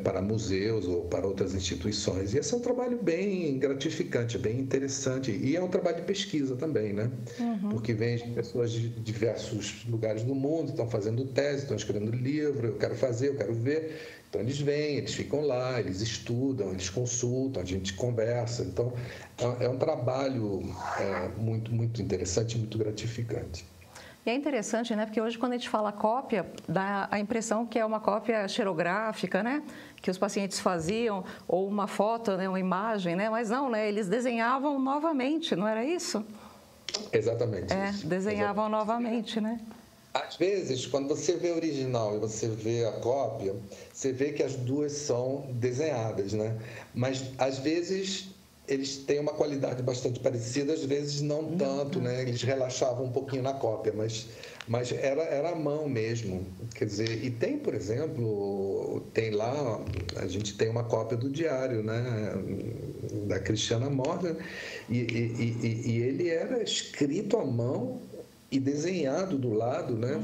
para museus ou para outras instituições. E esse é um trabalho bem gratificante, bem interessante. E é um trabalho de pesquisa também, né? Porque vem pessoas de diversos lugares do mundo, estão fazendo tese, estão escrevendo livro, eu quero fazer, eu quero ver. Então, eles vêm, eles ficam lá, eles estudam, eles consultam, a gente conversa. Então, é um trabalho muito, muito interessante, muito gratificante. E é interessante, né? Porque hoje, quando a gente fala cópia, dá a impressão que é uma cópia xerográfica, né? Que os pacientes faziam, ou uma foto, né? Uma imagem, né? Mas não, né? Eles desenhavam novamente, não era isso? Exatamente. Isso. Desenhavam Exatamente. Novamente, né? Às vezes, quando você vê o original e você vê a cópia, você vê que as duas são desenhadas, né? Mas, às vezes, eles têm uma qualidade bastante parecida, às vezes não tanto, né? Eles relaxavam um pouquinho na cópia, mas era a mão mesmo. Quer dizer, e tem, por exemplo, tem lá, a gente tem uma cópia do diário, né? Da Christiana Morgan, e ele era escrito à mão e desenhado do lado, né?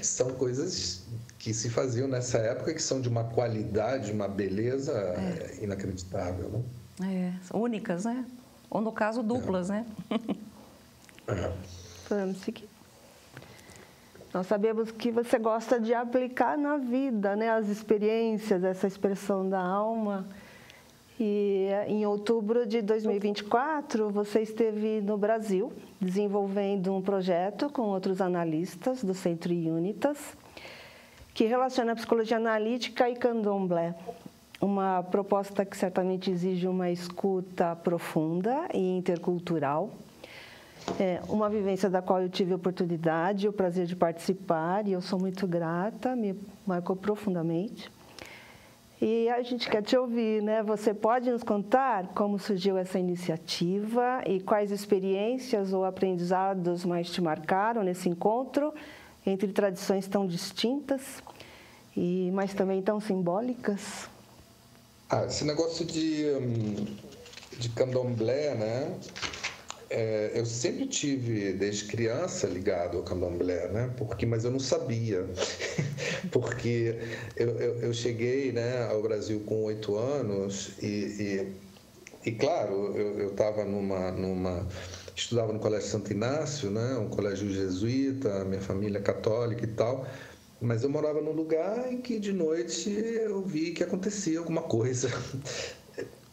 São coisas que se faziam nessa época que são de uma qualidade, uma beleza inacreditável, né? Únicas, né? Ou, no caso, duplas, né? Vamos seguir. Nós sabemos que você gosta de aplicar na vida, né, as experiências, essa expressão da alma. E em outubro de 2024, você esteve no Brasil, desenvolvendo um projeto com outros analistas do Centro Unitas, que relaciona a psicologia analítica e candomblé. Uma proposta que certamente exige uma escuta profunda e intercultural. Uma vivência da qual eu tive a oportunidade e o prazer de participar, e eu sou muito grata, me marcou profundamente. E a gente quer te ouvir, né? Você pode nos contar como surgiu essa iniciativa e quais experiências ou aprendizados mais te marcaram nesse encontro entre tradições tão distintas, mas também tão simbólicas? Esse negócio de candomblé, né? Eu sempre tive, desde criança, ligado ao candomblé, né? Mas eu não sabia. Porque eu cheguei, né, ao Brasil com 8 anos e claro, eu estava estudava no Colégio Santo Inácio, né? Um colégio jesuíta, minha família católica e tal. Mas eu morava num lugar em que de noite eu vi que acontecia alguma coisa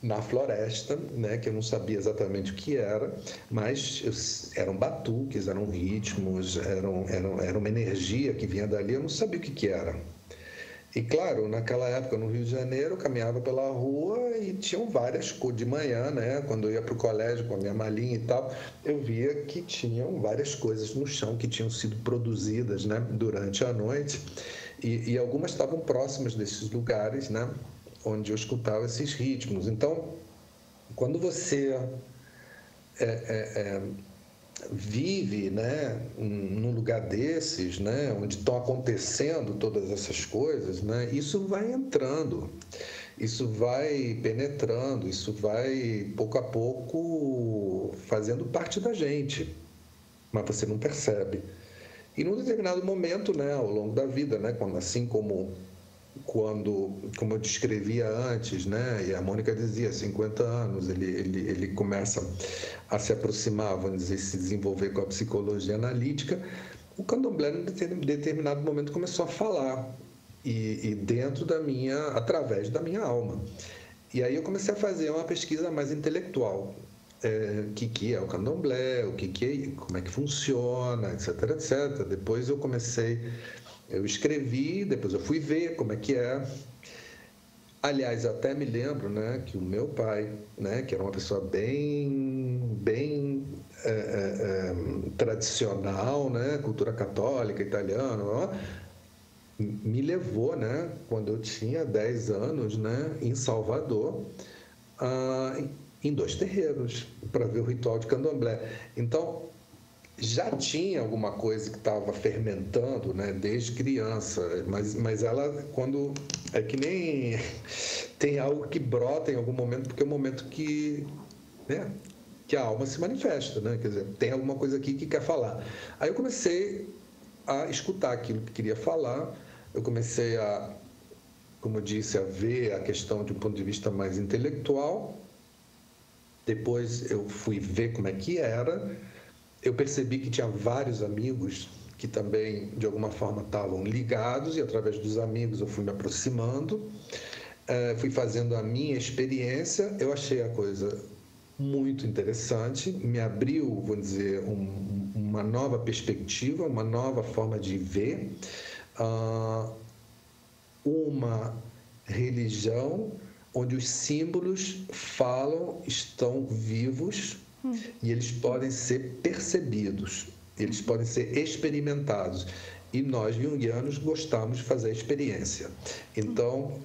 na floresta, né, que eu não sabia exatamente o que era, mas eram batuques, eram ritmos, era uma energia que vinha dali, eu não sabia o que era. E claro, naquela época no Rio de Janeiro, eu caminhava pela rua e tinham várias coisas. De manhã, né, quando eu ia para o colégio com a minha malinha e tal, eu via que tinham várias coisas no chão que tinham sido produzidas, né, durante a noite, e algumas estavam próximas desses lugares, né, onde eu escutava esses ritmos. Então, quando você vive, né, num lugar desses, né, onde estão acontecendo todas essas coisas, né, isso vai entrando, isso vai penetrando, isso vai, pouco a pouco, fazendo parte da gente, mas você não percebe. E num determinado momento, né, ao longo da vida, né, assim como eu descrevia antes, né, e a Mônica dizia, 50 anos, ele começa a se aproximar, vamos dizer, se desenvolver com a psicologia analítica, o candomblé, em determinado momento, começou a falar, e através da minha alma. E aí eu comecei a fazer uma pesquisa mais intelectual. O que é o candomblé, como é que funciona, etc, etc. Depois eu escrevi, depois eu fui ver como é que é. Aliás, até me lembro, né, que o meu pai, né, que era uma pessoa bem tradicional, né, cultura católica, italiana, me levou, né, quando eu tinha 10 anos, né, em Salvador, em 2 terreiros, para ver o ritual de candomblé. Então, já tinha alguma coisa que estava fermentando, né, desde criança, mas ela, quando... É que nem tem algo que brota em algum momento, porque é o momento que, né, que a alma se manifesta, né? Quer dizer, tem alguma coisa aqui que quer falar. Aí eu comecei a escutar aquilo que queria falar, eu comecei a, como eu disse, a ver a questão de um ponto de vista mais intelectual. Depois eu fui ver como é que era, eu percebi que tinha vários amigos que também, de alguma forma, estavam ligados, e através dos amigos eu fui me aproximando, fui fazendo a minha experiência, eu achei a coisa muito interessante, me abriu, vou dizer, uma nova perspectiva, uma nova forma de ver, uma religião onde os símbolos falam, estão vivos, e eles podem ser percebidos, eles podem ser experimentados. E nós, junguianos, gostamos de fazer a experiência. Então,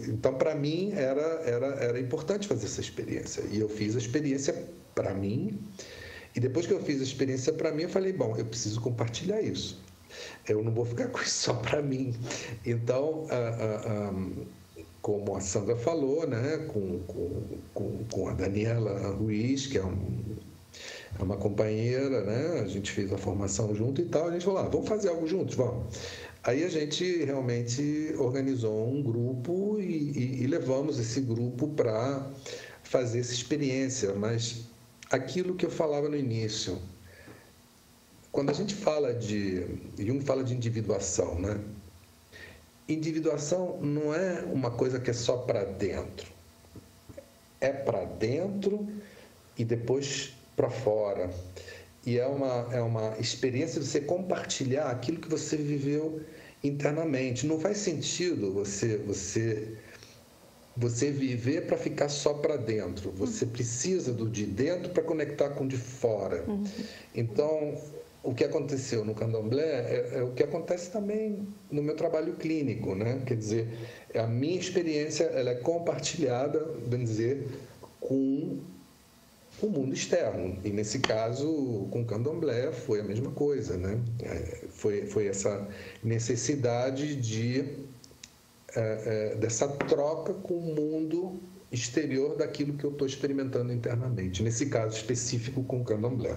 então para mim, era importante fazer essa experiência. E eu fiz a experiência para mim. E depois que eu fiz a experiência para mim, eu falei, bom, eu preciso compartilhar isso. Eu não vou ficar com isso só para mim. Então, como a Sandra falou, né, com a Daniela Ruiz, que é uma companheira, né? A gente fez a formação junto e tal, a gente falou, vamos fazer algo juntos, vamos. Aí a gente realmente organizou um grupo e levamos esse grupo para fazer essa experiência, mas aquilo que eu falava no início, quando a gente fala Jung fala de individuação, né? Individuação não é uma coisa que é só para dentro, é para dentro e depois para fora, e é uma experiência de você compartilhar aquilo que você viveu internamente. Não faz sentido você viver para ficar só para dentro, você precisa do de dentro para conectar com o de fora. Então, o que aconteceu no candomblé é o que acontece também no meu trabalho clínico, né? Quer dizer, a minha experiência ela é compartilhada, bem dizer, com o mundo externo, e nesse caso com o candomblé foi a mesma coisa, né? Foi essa necessidade dessa troca com o mundo exterior daquilo que eu estou experimentando internamente, nesse caso específico com o candomblé.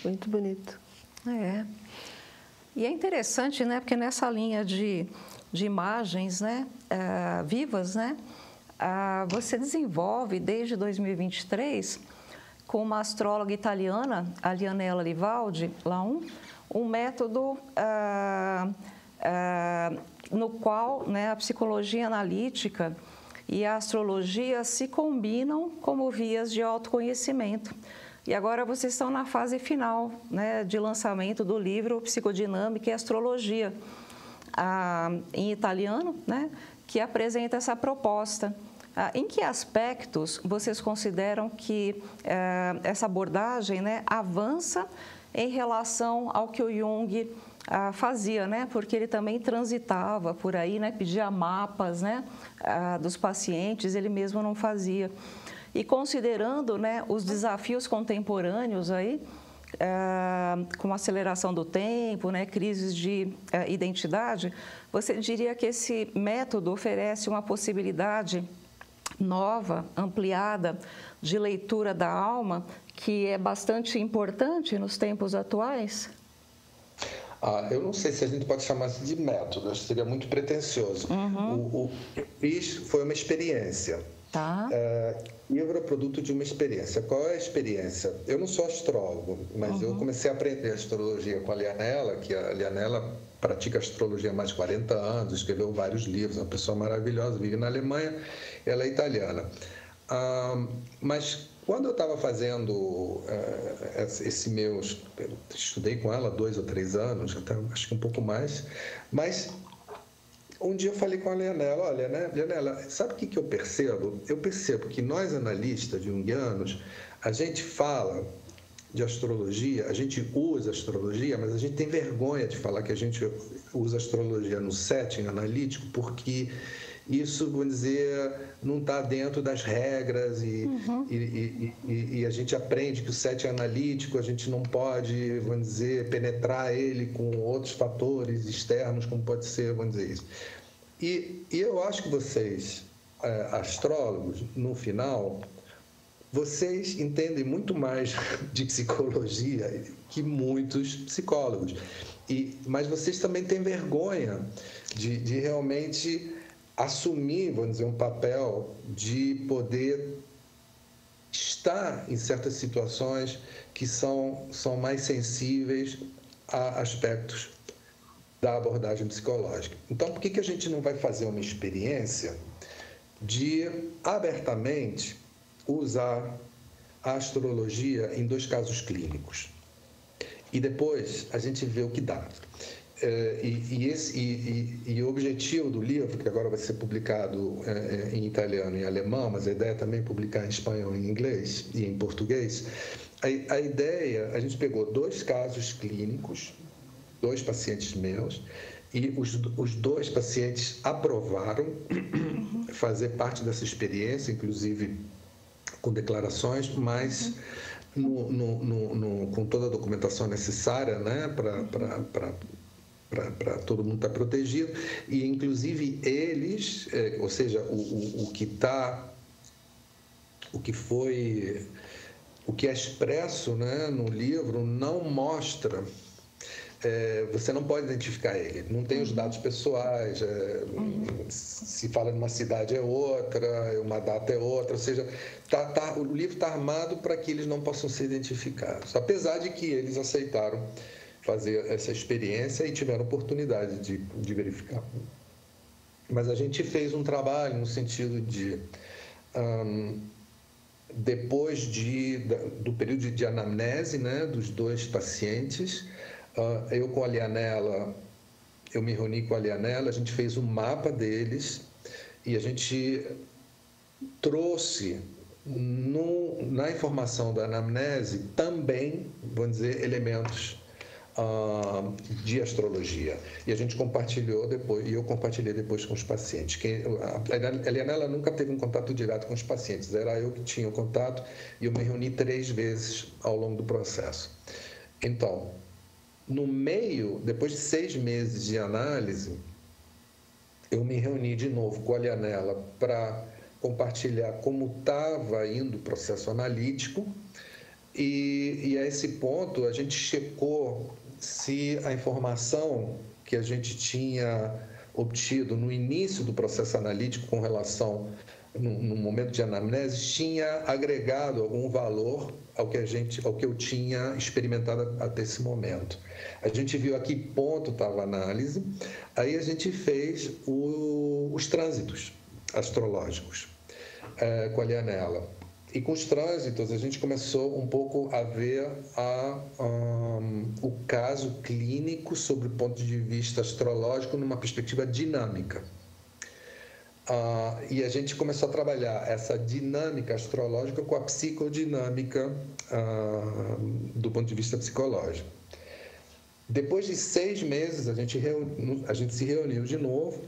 Muito bonito. E é interessante, né, porque nessa linha de imagens, né, vivas, né, você desenvolve desde 2023 com uma astróloga italiana, a Lianella Livaldi, um método no qual, né, a psicologia analítica e a astrologia se combinam como vias de autoconhecimento. E agora vocês estão na fase final, né, de lançamento do livro Psicodinâmica e Astrologia, em italiano, né, que apresenta essa proposta. Em que aspectos vocês consideram que essa abordagem, né, avança em relação ao que o Jung fazia, né? Porque ele também transitava por aí, né? Pedia mapas, né? Dos pacientes, ele mesmo não fazia. E considerando, né, os desafios contemporâneos aí, com a aceleração do tempo, né, crises de identidade, você diria que esse método oferece uma possibilidade nova, ampliada, de leitura da alma, que é bastante importante nos tempos atuais? Eu não sei se a gente pode chamar isso de método, acho que seria muito pretensioso. O que eu fiz foi uma experiência. Tá. Livro é produto de uma experiência. Qual é a experiência? Eu não sou astrólogo, mas eu comecei a aprender astrologia com a Lianella, que a Lianella pratica astrologia há mais de 40 anos, escreveu vários livros, uma pessoa maravilhosa, vive na Alemanha, ela é italiana. Mas quando eu estava fazendo estudei com ela 2 ou 3 anos, até, acho que um pouco mais, mas um dia eu falei com a Leonela, olha, né, Leonela, sabe o que eu percebo? Eu percebo que nós, analistas junguianos, a gente fala de astrologia, a gente usa astrologia, mas a gente tem vergonha de falar que a gente usa astrologia no setting analítico, porque isso, vamos dizer, não está dentro das regras e a gente aprende que o setting analítico a gente não pode, vamos dizer, penetrar ele com outros fatores externos, como pode ser, vamos dizer isso. E eu acho que vocês, astrólogos, no final, vocês entendem muito mais de psicologia que muitos psicólogos. Mas vocês também têm vergonha de realmente assumir, vamos dizer, um papel de poder estar em certas situações que são mais sensíveis a aspectos da abordagem psicológica. Então, por que a gente não vai fazer uma experiência de abertamente usar a astrologia em 2 casos clínicos? E depois a gente vê o que dá. E o objetivo do livro, que agora vai ser publicado em italiano e em alemão, mas a ideia é também publicar em espanhol, em inglês e em português, a ideia, a gente pegou 2 casos clínicos, 2 pacientes meus, e os 2 pacientes aprovaram fazer parte dessa experiência, inclusive com declarações, mas com toda a documentação necessária, né, para todo mundo estar protegido, e inclusive eles, ou seja, o que é expresso, né, no livro não mostra, você não pode identificar ele, não tem os dados pessoais, se fala de uma cidade é outra, uma data é outra, ou seja, o livro está armado para que eles não possam ser identificados, apesar de que eles aceitaram fazer essa experiência e tiveram oportunidade de verificar. Mas a gente fez um trabalho no sentido de, depois do período de anamnese, né, dos 2 pacientes, eu com a Lianella, eu me reuni com a Lianella, a gente fez um mapa deles e a gente trouxe na informação da anamnese também, vamos dizer, elementos de astrologia. E a gente compartilhou depois, e eu compartilhei depois com os pacientes. A Lianella nunca teve um contato direto com os pacientes, era eu que tinha o contato e eu me reuni 3 vezes ao longo do processo. Então, no meio, depois de 6 meses de análise, eu me reuni de novo com a Lianella para compartilhar como estava indo o processo analítico e a esse ponto a gente checou se a informação que a gente tinha obtido no início do processo analítico com relação no momento de anamnese tinha agregado algum valor ao que eu tinha experimentado até esse momento. A gente viu a que ponto estava a análise, aí a gente fez os trânsitos astrológicos com a Lianella. E com os trânsitos a gente começou um pouco a ver o caso clínico sob o ponto de vista astrológico numa perspectiva dinâmica. E a gente começou a trabalhar essa dinâmica astrológica com a psicodinâmica do ponto de vista psicológico. Depois de 6 meses, a gente se reuniu de novo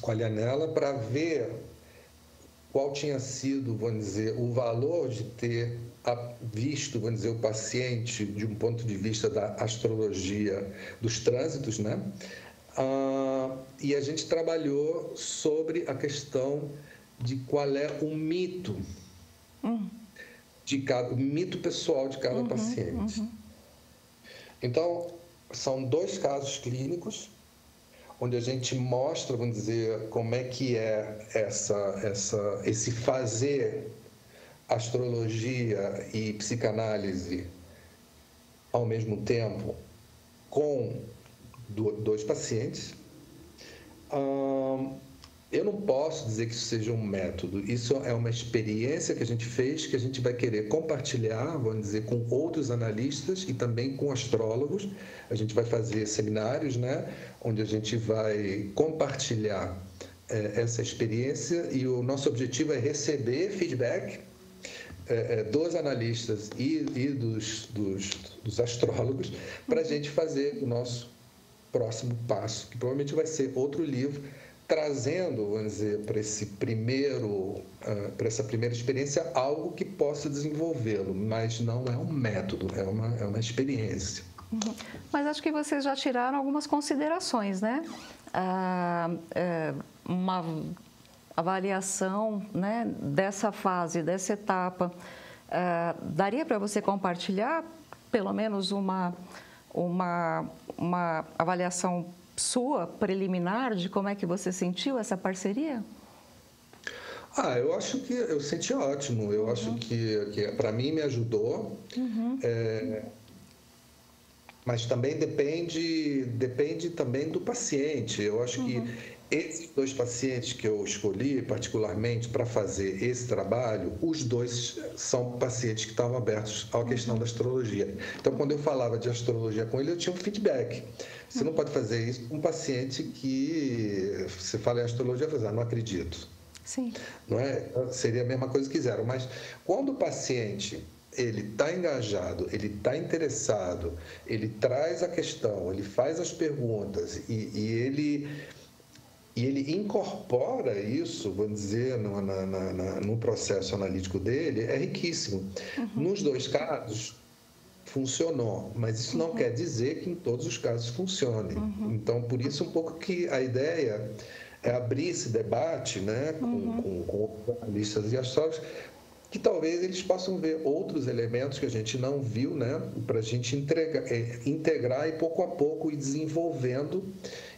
com a Lianella para ver qual tinha sido, vamos dizer, o valor de ter visto, vamos dizer, o paciente de um ponto de vista da astrologia dos trânsitos, né? E a gente trabalhou sobre a questão de qual é o mito, o mito pessoal de cada paciente. Então, são 2 casos clínicos, onde a gente mostra, vamos dizer, como é que é esse fazer astrologia e psicanálise ao mesmo tempo com 2 pacientes. eu não posso dizer que isso seja um método. Isso é uma experiência que a gente fez, que a gente vai querer compartilhar, vamos dizer, com outros analistas e também com astrólogos. A gente vai fazer seminários, né, onde a gente vai compartilhar essa experiência, e o nosso objetivo é receber feedback dos analistas e dos astrólogos, para a gente fazer o nosso próximo passo, que provavelmente vai ser outro livro, trazendo, vamos dizer, para essa primeira experiência algo que possa desenvolvê-lo, mas não é um método, é uma experiência. Uhum. Mas acho que vocês já tiraram algumas considerações, né? Uma avaliação, né, dessa fase, dessa etapa. Daria para você compartilhar pelo menos uma avaliação sua, preliminar, de como é que você sentiu essa parceria? Eu acho que eu senti ótimo. Eu acho que para mim me ajudou. Mas também depende também do paciente. Eu acho que esses 2 pacientes que eu escolhi particularmente para fazer esse trabalho, os 2 são pacientes que estavam abertos à questão da astrologia. Então, quando eu falava de astrologia com ele, eu tinha um feedback. Você não pode fazer isso com um paciente que você fala em astrologia e fala, não acredito. Sim. Não é? Seria a mesma coisa que quiseram. Mas quando o paciente ele está engajado, ele está interessado, ele traz a questão, ele faz as perguntas e ele incorpora isso, vamos dizer, no processo analítico dele, é riquíssimo. Nos 2 casos, funcionou, mas isso não quer dizer que em todos os casos funcione. Então, por isso, um pouco que a ideia é abrir esse debate, né, com analistas e astrólogos, que talvez eles possam ver outros elementos que a gente não viu, né, para a gente integrar e pouco a pouco ir desenvolvendo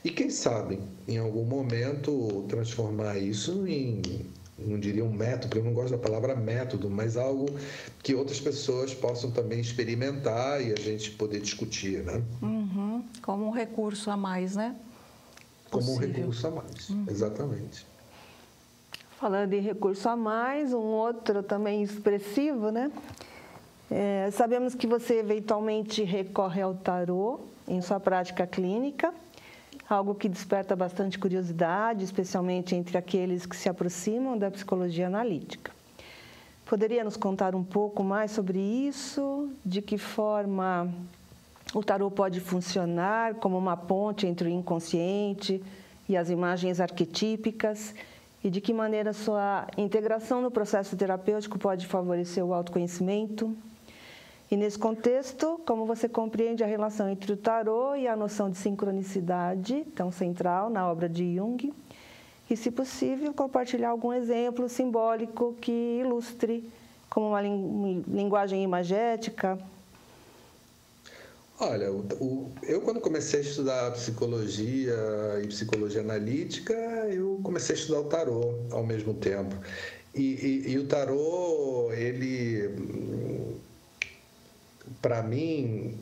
e, quem sabe, em algum momento transformar isso em, não diria um método, porque eu não gosto da palavra método, mas algo que outras pessoas possam também experimentar e a gente poder discutir, né? Como um recurso a mais, né? Como um recurso a mais, exatamente. Falando em recurso a mais, um outro também expressivo, né? Sabemos que você eventualmente recorre ao tarô em sua prática clínica, algo que desperta bastante curiosidade, especialmente entre aqueles que se aproximam da psicologia analítica. Poderia nos contar um pouco mais sobre isso? De que forma o tarô pode funcionar como uma ponte entre o inconsciente e as imagens arquetípicas? E de que maneira sua integração no processo terapêutico pode favorecer o autoconhecimento? E nesse contexto, como você compreende a relação entre o tarô e a noção de sincronicidade, tão central na obra de Jung? E, se possível, compartilhar algum exemplo simbólico que ilustre, como uma linguagem imagética? Olha, eu quando comecei a estudar psicologia e psicologia analítica, eu comecei a estudar o tarô ao mesmo tempo. E o tarô, ele, para mim,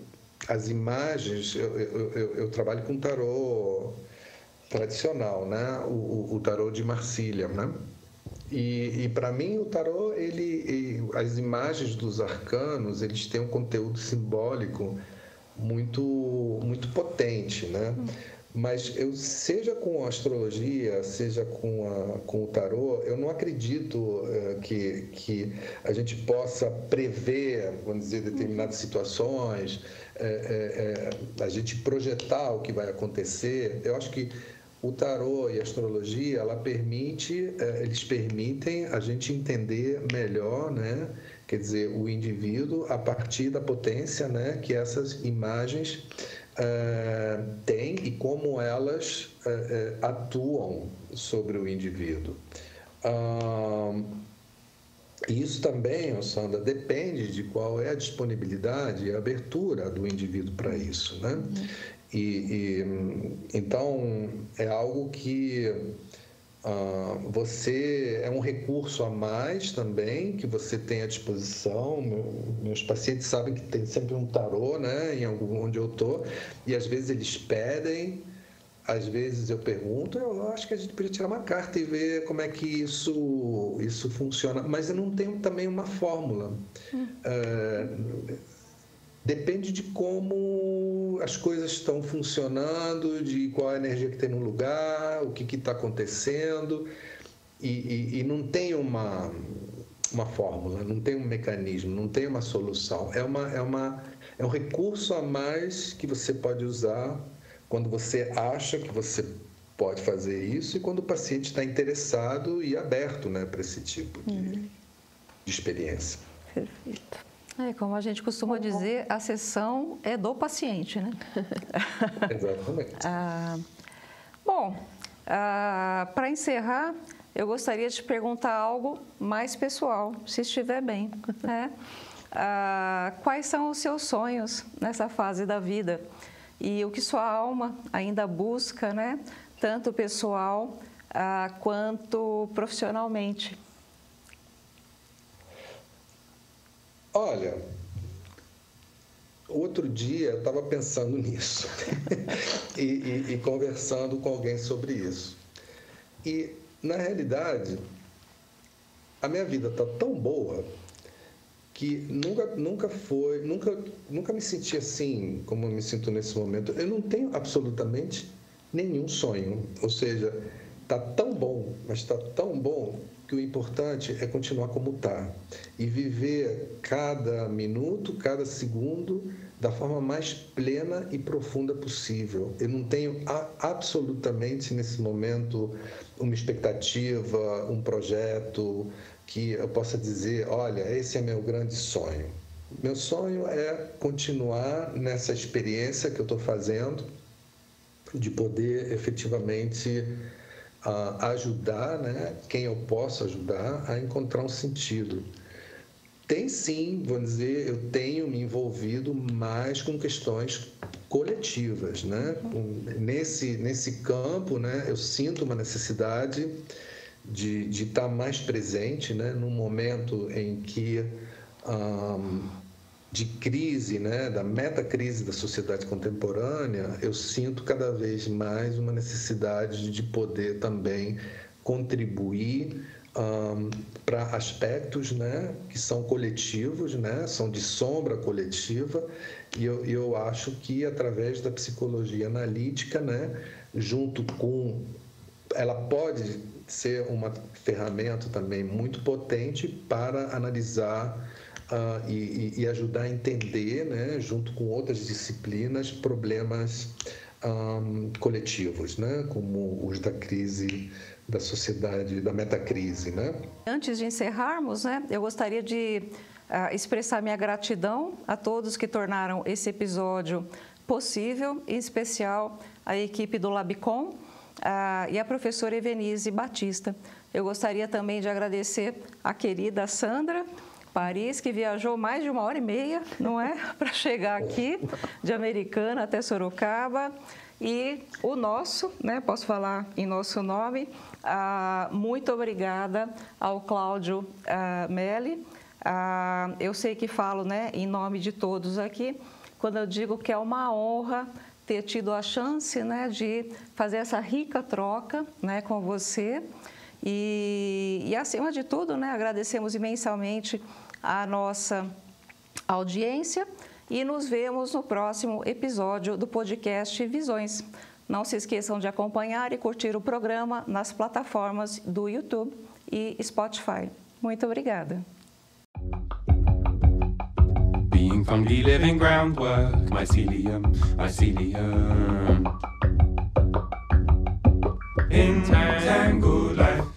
as imagens, eu trabalho com tarô tradicional, né? O tarô de Marcília, né? E para mim o tarô, as imagens dos arcanos, eles têm um conteúdo simbólico muito potente, né? Mas seja com a astrologia, seja com o tarô, eu não acredito que a gente possa prever, vamos dizer, determinadas situações, a gente projetar o que vai acontecer. Eu acho que o tarô e a astrologia, eles permitem a gente entender melhor, né? Quer dizer, o indivíduo a partir da potência, né, que essas imagens têm e como elas atuam sobre o indivíduo. E isso também, Sandra, depende de qual é a disponibilidade e a abertura do indivíduo para isso, né? Então, é algo que você é um recurso a mais também, que você tem à disposição. Meus pacientes sabem que tem sempre um tarô, né, onde eu estou, e às vezes eles pedem às vezes eu pergunto, eu acho que a gente podia tirar uma carta e ver como é que isso funciona, mas eu não tenho também uma fórmula. Depende de como as coisas estão funcionando, de qual a energia que tem no lugar, o que está acontecendo, e não tem uma fórmula, não tem um mecanismo, não tem uma solução. É um recurso a mais que você pode usar quando você acha que você pode fazer isso e quando o paciente está interessado e aberto, né, para esse tipo de experiência. Perfeito. Como a gente costuma dizer, a sessão é do paciente, né? Exatamente. Para encerrar, eu gostaria de te perguntar algo mais pessoal, se estiver bem, né? Quais são os seus sonhos nessa fase da vida? E o que sua alma ainda busca, né? Tanto pessoal quanto profissionalmente? Olha, outro dia eu estava pensando nisso e conversando com alguém sobre isso. E, na realidade, a minha vida está tão boa que nunca me senti assim como eu me sinto nesse momento. Eu não tenho absolutamente nenhum sonho. Ou seja, está tão bom, mas está tão bom que o importante é continuar como está e viver cada minuto, cada segundo da forma mais plena e profunda possível. Eu não tenho absolutamente nesse momento uma expectativa, um projeto que eu possa dizer, olha, esse é meu grande sonho. Meu sonho é continuar nessa experiência que eu estou fazendo, de poder efetivamente ajudar, né, quem eu posso ajudar a encontrar um sentido. Tem sim, vou dizer, eu tenho me envolvido mais com questões coletivas, né? Nesse campo, né, eu sinto uma necessidade de estar mais presente, né, num momento em que de crise, né, da metacrise da sociedade contemporânea, eu sinto cada vez mais uma necessidade de poder também contribuir para aspectos, né, que são coletivos, né, são de sombra coletiva, e eu acho que através da psicologia analítica, né, junto com... ela pode ser uma ferramenta também muito potente para analisar e ajudar a entender, né, junto com outras disciplinas, problemas coletivos, né, como os da crise da sociedade, da metacrise, né? Antes de encerrarmos, né, eu gostaria de expressar minha gratidão a todos que tornaram esse episódio possível, em especial a equipe do Labicom e a professora Evenise Batista. Eu gostaria também de agradecer a querida Sandra Paris, que viajou mais de 1h30, não é? Para chegar aqui, de Americana até Sorocaba. E o nosso, né, posso falar em nosso nome, muito obrigada ao Cláudio Melli. Eu sei que falo, né, em nome de todos aqui, quando eu digo que é uma honra ter tido a chance, né, de fazer essa rica troca, né, com você. E acima de tudo, né, agradecemos imensamente a nossa audiência e nos vemos no próximo episódio do podcast Visões. Não se esqueçam de acompanhar e curtir o programa nas plataformas do YouTube e Spotify. Muito obrigada. Being fungi, living groundwork, mycelium, mycelium. In tangled life.